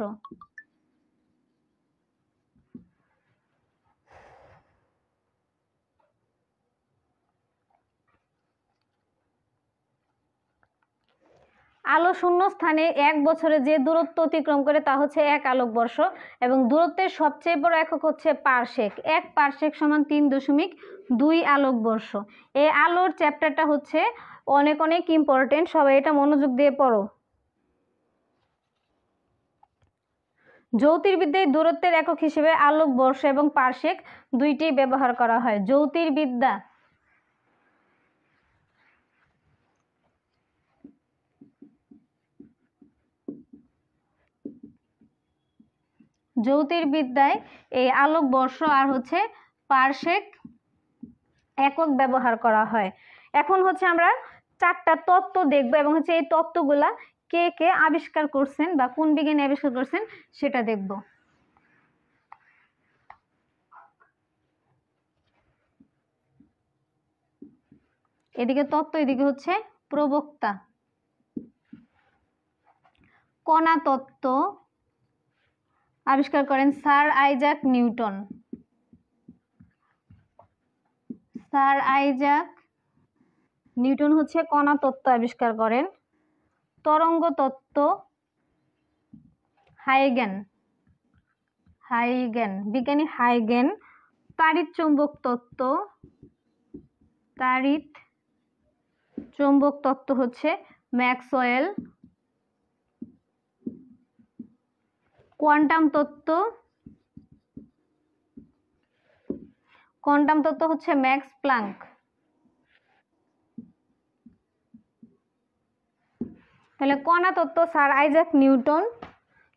আলো শূন্য স্থানে 1 বছরে যে দূরত্ব অতিক্রম করে তা হচ্ছে 1 আলোক বর্ষ, এবং দূরত্বের সবচেয়ে বড় একক হচ্ছে পারসেক। 1 পারসেক সমান 3.2 আলোক বর্ষ। এই আলোর চ্যাপ্টারটা হচ্ছে অনেক অনেক ইম্পর্টেন্ট, সবাই এটা মনোযোগ দিয়ে পড়ো। জ্যোতির্বিদ্যায় দূরত্বের একক হিসেবে আলোক বর্ষ এবং পারসেক দুইটি ব্যবহার করা হয়। জ্যোতির্বিদ্যায় এই আলোক বর্ষ আর হচ্ছে পারসেক একক ব্যবহার করা হয়। এখন হচ্ছে আমরা 4টা তত্ত্ব দেখব, এবং হচ্ছে এই তত্ত্বগুলা কে কে আবিষ্কার করছেন বা কোন বিজ্ঞানী আবিষ্কার করছেন সেটা দেখব। এদিকে তত্ত্ব, এদিকে হচ্ছে প্রবক্তা। কণা তত্ত্ব আবিষ্কার করেন sir Isaac Newton. Sir Isaac Newton হচ্ছে কণা তত্ত্ব আবিষ্কার করেন। তরঙ্গ তত্ত্ব বিজ্ঞানী হাইগেন। তাড়িৎ চৌম্বক তত্ত্ব হচ্ছে ম্যাক্সওয়েল। কোয়ান্টাম তত্ত্ব হচ্ছে ম্যাক্স প্লাঙ্ক। তাহলে কণা তত্ত্ব স্যার আইজাক নিউটন,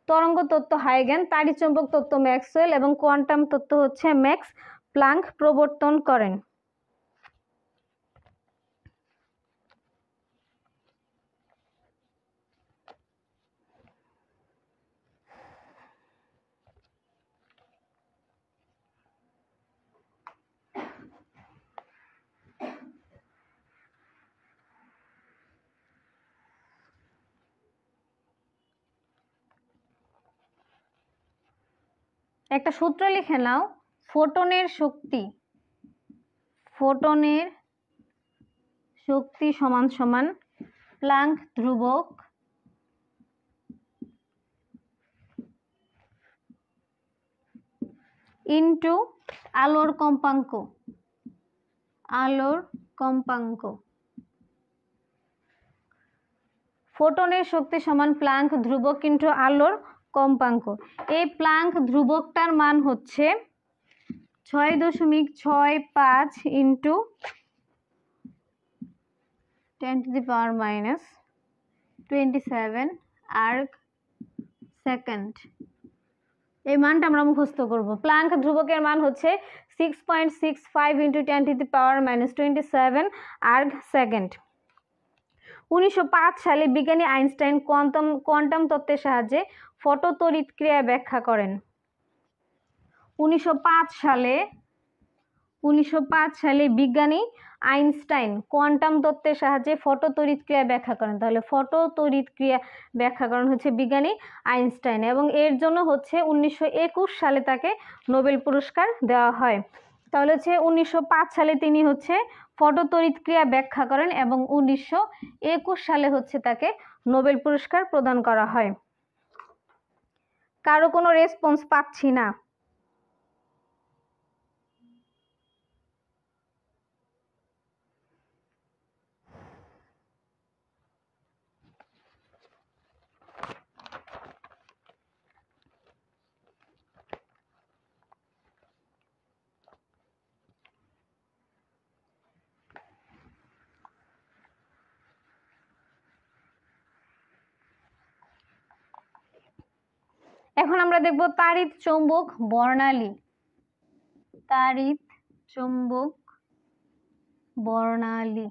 তরঙ্গ তত্ত্ব হাইগেন, তাড়িৎ চৌম্বক তত্ত্ব ম্যাক্সওয়েল, এবং কোয়ান্টাম তত্ত্ব হচ্ছে ম্যাক্স প্লাঙ্ক প্রবর্তন করেন। একটা সূত্র লিখে নাও, ফোটনের শক্তি সমান সমান প্লাঙ্ক ধ্রুবক ইনটু আলোর কম্পাঙ্ক। ফোটনের শক্তি সমান প্লাঙ্ক ধ্রুবক ইনটু আলোর কম্পাঙ্ক। এই প্লাঙ্ক ধ্রুবকটার মান হচ্ছে 6.65 ইনটু 10⁻⁻27 আর্ক সেকেন্ড। এই মানটা আমরা মুখস্থ করব। প্লাঙ্ক ধ্রুবকের মান হচ্ছে 6.65 × 10⁻⁻27 আর্গ সেকেন্ড। 1905 সালে বিজ্ঞানী আইনস্টাইন কোয়ান্টাম তত্ত্বের সাহায্যে ফটো তড়িৎক্রিয়া ব্যাখ্যা করেন। 1905 সালে বিজ্ঞানী আইনস্টাইন কোয়ান্টাম তত্ত্বের সাহায্যে ফটো তড়িৎক্রিয়া ব্যাখ্যা করেন। তাহলে ফটো তড়িৎক্রিয়া ব্যাখ্যা করেন হচ্ছে বিজ্ঞানী আইনস্টাইন, এবং এর জন্য হচ্ছে 1921 সালে তাকে নোবেল পুরস্কার দেওয়া হয়। তাহলে হচ্ছে 1905 সালে তিনি হচ্ছে ফটো তড়িৎক্রিয়া ব্যাখ্যা করেন এবং 1921 সালে হচ্ছে তাকে নোবেল পুরস্কার প্রদান করা হয়। কারো কোনো রেসপন্স পাচ্ছি না। এখন আমরা দেখব তাড়িৎ চৌম্বক বর্ণালী। তাড়িৎ চৌম্বক বর্ণালী।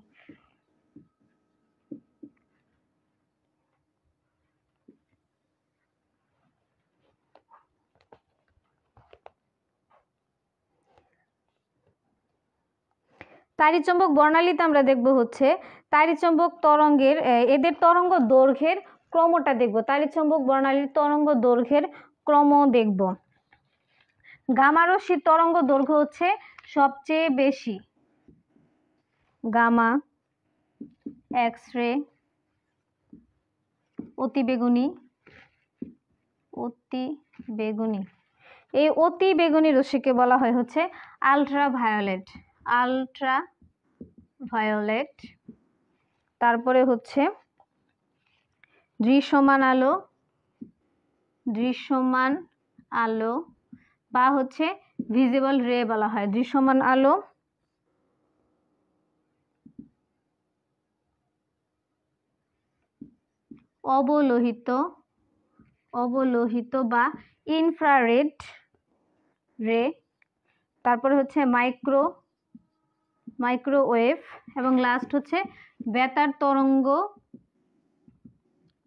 তাড়িৎচৌম্বক বর্ণালীতে আমরা দেখব হচ্ছে তাড়িৎচৌম্বক তরঙ্গের এদের তরঙ্গ দৈর্ঘ্যের ক্রমটা দেখব। তাড়িৎচৌম্বক বর্ণালীর তরঙ্গ দৈর্ঘ্যের ক্রম দেখব। গামা রশ্মির তরঙ্গ দৈর্ঘ্য হচ্ছে সবচেয়ে বেশি। গামা, এক্স রে, অতিবেগুনি, অতিবেগুনি। এই অতিবেগুনি রশ্মিকে বলা হয় হচ্ছে আলট্রাভায়োলেট। আলট্রাভায়োলেট। তারপরে হচ্ছে দৃশ্যমান আলো, দৃশ্যমান আলো বা হচ্ছে ভিজিবল রে বলা হয়। দৃশ্যমান আলো, অবলোহিত, অবলোহিত বা ইনফ্রারেড রে। তারপরে হচ্ছে মাইক্রোওয়েভ এবং লাস্ট হচ্ছে বেতার তরঙ্গ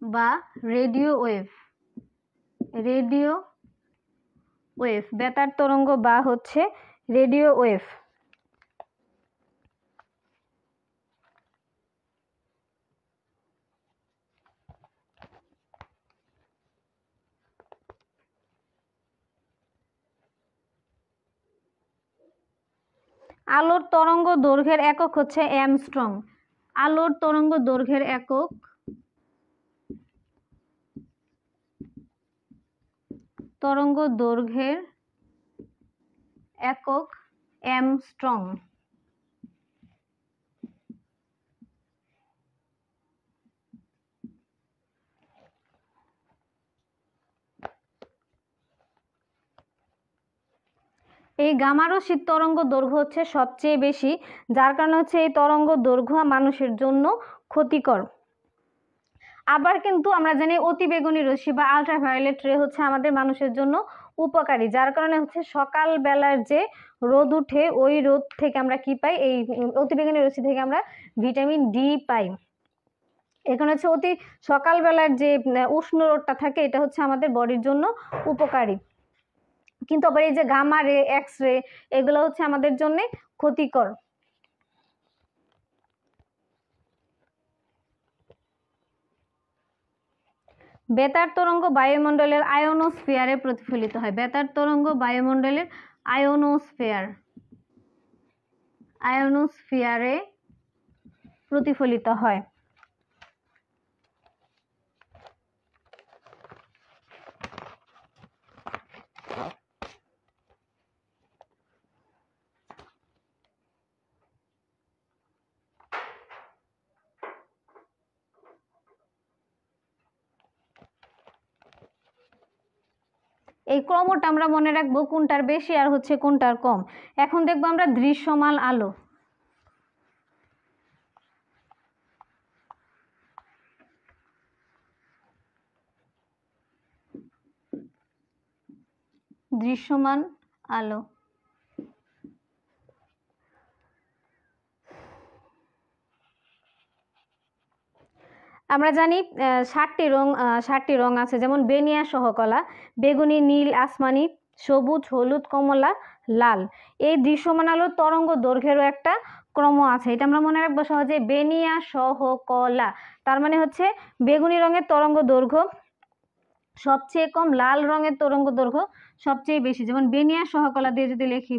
বা রেডিও ওয়েভ। রেডিও ওয়েভ, বেতার তরঙ্গ বা হচ্ছে রেডিও ওয়েভ। আলোর তরঙ্গ দৈর্ঘ্যের একক হচ্ছে অ্যামস্ট্রং। আলোর তরঙ্গ দৈর্ঘ্যের একক, তরঙ্গ দৈর্ঘ্যের একক অ্যামস্ট্রং। এই গামা রশ্মির তরঙ্গ দৈর্ঘ্য হচ্ছে সবচেয়ে বেশি, যার কারণে হচ্ছে এই তরঙ্গ দৈর্ঘ্য মানুষের জন্য ক্ষতিকর। আবার কিন্তু আমরা জানি অতিবেগুনি রশ্মি বা আলট্রাভায়োলেট রে হচ্ছে আমাদের মানুষের জন্য উপকারী, যার কারণে হচ্ছে সকাল বেলার যে রোদ উঠে ওই রোদ থেকে আমরা কি পাই, এই অতিবেগুনি রশ্মি থেকে আমরা ভিটামিন ডি পাই। এখানে হচ্ছে সকালবেলার যে উষ্ণ রোদটা থাকে এটা হচ্ছে আমাদের বডির জন্য উপকারী, কিন্তু আবার এই যে গামা রে, এক্স রে এগুলো হচ্ছে আমাদের জন্য ক্ষতিকর। বেতার তরঙ্গ বায়ুমণ্ডলের আয়োনোস্ফিয়ারে প্রতিফলিত হয়। বেতার তরঙ্গ বায়ুমণ্ডলের আয়োনোস্ফিয়ারে প্রতিফলিত হয়। এই ক্রমটা আমরা মনে রাখবো কোনটার বেশি আর হচ্ছে কোনটার কম। এখন দেখবো আমরা দৃশ্যমান আলো। দৃশ্যমান আলো। আমরা জানি 7টি রং আছে, যেমন বেনিয়া সহকলা, বেগুনি, নীল, আসমানি, সবুজ, হলুদ, কমলা, লাল। এই দৃশ্যমান আলোর তরঙ্গ দৈর্ঘ্যেরও একটা ক্রম আছে, এটা আমরা মনে রাখবো সহজে। বেনিয়া সহকলা তার মানে হচ্ছে বেগুনি রঙের তরঙ্গ দৈর্ঘ্য সবচেয়ে কম, লাল রঙের তরঙ্গ দৈর্ঘ্য সবচেয়ে বেশি। যেমন বেনিয়া সহকলা দিয়ে যদি লিখি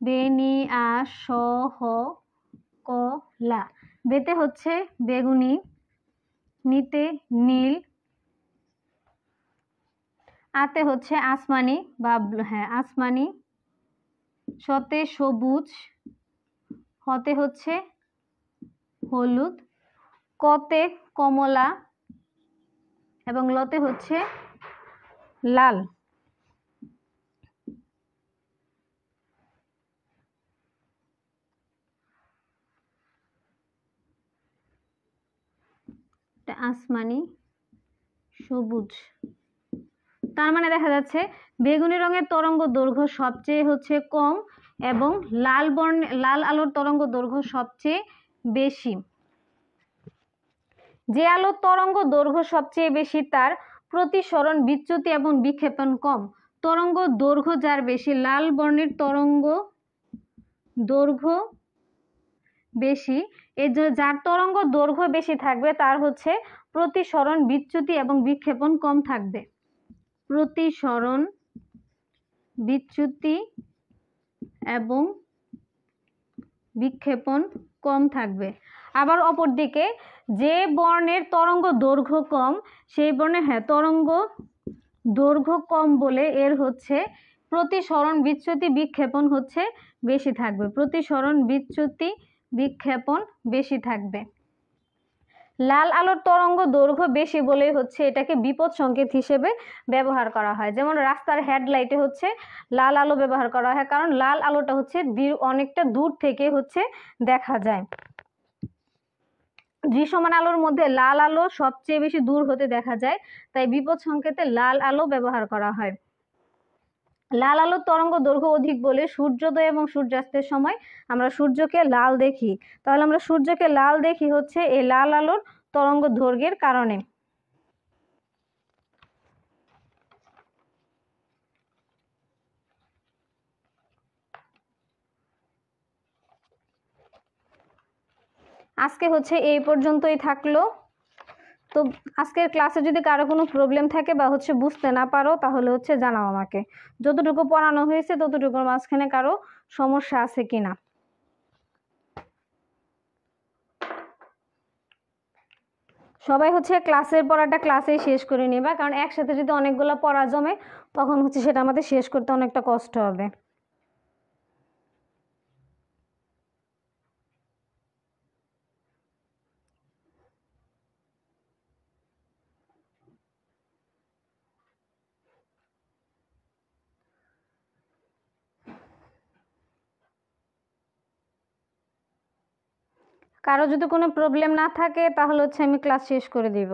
বেনিয়া সহকলা, বেতে হচ্ছে বেগুনি, নিতে নীল, আতে হচ্ছে আসমানি বা আসমানি, শতে সবুজ, হতে হচ্ছে হলুদ, কতে কমলা এবং লতে হচ্ছে লাল। আসমানি, সবুজ, তার মানে দেখা যাচ্ছে বেগুনি রঙের তরঙ্গ দৈর্ঘ্য সবচেয়ে হচ্ছে কম এবং লাল আলোর তরঙ্গ দৈর্ঘ্য সবচেয়ে বেশি। যে আলোর তরঙ্গ দৈর্ঘ্য সবচেয়ে বেশি তার প্রতিসরণ, বিচ্যুতি এবং বিক্ষেপণ কম। তরঙ্গ দৈর্ঘ্য যার বেশি, লাল বর্ণের তরঙ্গ দৈর্ঘ্য বেশি, এর জন্য যার তরঙ্গ দৈর্ঘ্য বেশি থাকবে তার হচ্ছে প্রতিসরণ, বিচ্যুতি এবং বিক্ষেপণ কম থাকবে। প্রতিসরণ, বিচ্যুতি এবং বিক্ষেপণ কম থাকবে। আবার অপরদিকে যে বর্ণের তরঙ্গ দৈর্ঘ্য কম সেই বর্ণের তরঙ্গ দৈর্ঘ্য কম বলে এর হচ্ছে প্রতিসরণ, বিচ্যুতি, বিক্ষেপণ হচ্ছে বেশি থাকবে। প্রতিসরণ, বিচ্যুতি, বিক্ষেপণ বেশি থাকবে। লাল আলোর তরঙ্গ দৈর্ঘ্য বেশি বলেই হচ্ছে এটাকে বিপদ সংকেত হিসেবে ব্যবহার করা হয়। যেমন রাস্তার হেডলাইটে হচ্ছে লাল আলো ব্যবহার করা হয়, কারণ লাল আলোটা হচ্ছে অনেকটা দূর থেকে হচ্ছে দেখা যায়। দৃশ্যমান আলোর মধ্যে লাল আলো সবচেয়ে বেশি দূর হতে দেখা যায়, তাই বিপদ সংকেতে লাল আলো ব্যবহার করা হয়। লাল আলোর তরঙ্গ দৈর্ঘ্য অধিক বলে সূর্যোদয় এবং সূর্যাস্তের সময় আমরা সূর্যকে লাল দেখি। তাহলে আমরা সূর্যকে লাল দেখি হচ্ছে এই লাল আলোর তরঙ্গ দৈর্ঘ্যের কারণে। আজকে হচ্ছে এই পর্যন্তই থাকলো। তো আজকের ক্লাসে যদি কারো কোনো প্রবলেম থাকে বা হচ্ছে বুঝতে না পারো তাহলে হচ্ছে জানাও আমাকে। যতটুকু পড়ানো হয়েছে ততটুকুর মাঝখানে কারো সমস্যা আছে কিনা। সবাই হচ্ছে ক্লাসের পড়াটা ক্লাসেই শেষ করে নেবা, কারণ একসাথে যদি অনেকগুলো পড়া জমে তখন হচ্ছে সেটা আমাদের শেষ করতে অনেকটা কষ্ট হবে। কারো যদি কোনো প্রবলেম না থাকে তাহলে হচ্ছে আমি ক্লাস শেষ করে দিব।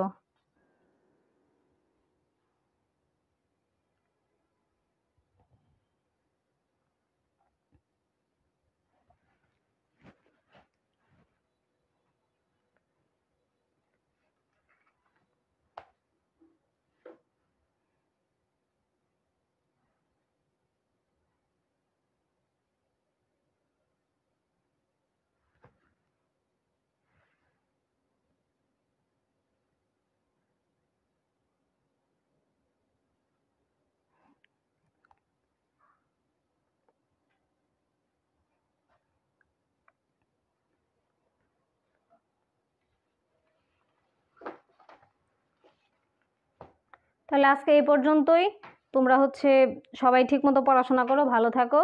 তাহলে আজকে এই পর্যন্তই। তোমরা হচ্ছে সবাই ঠিকমতো পড়াশোনা করো, ভালো থাকো।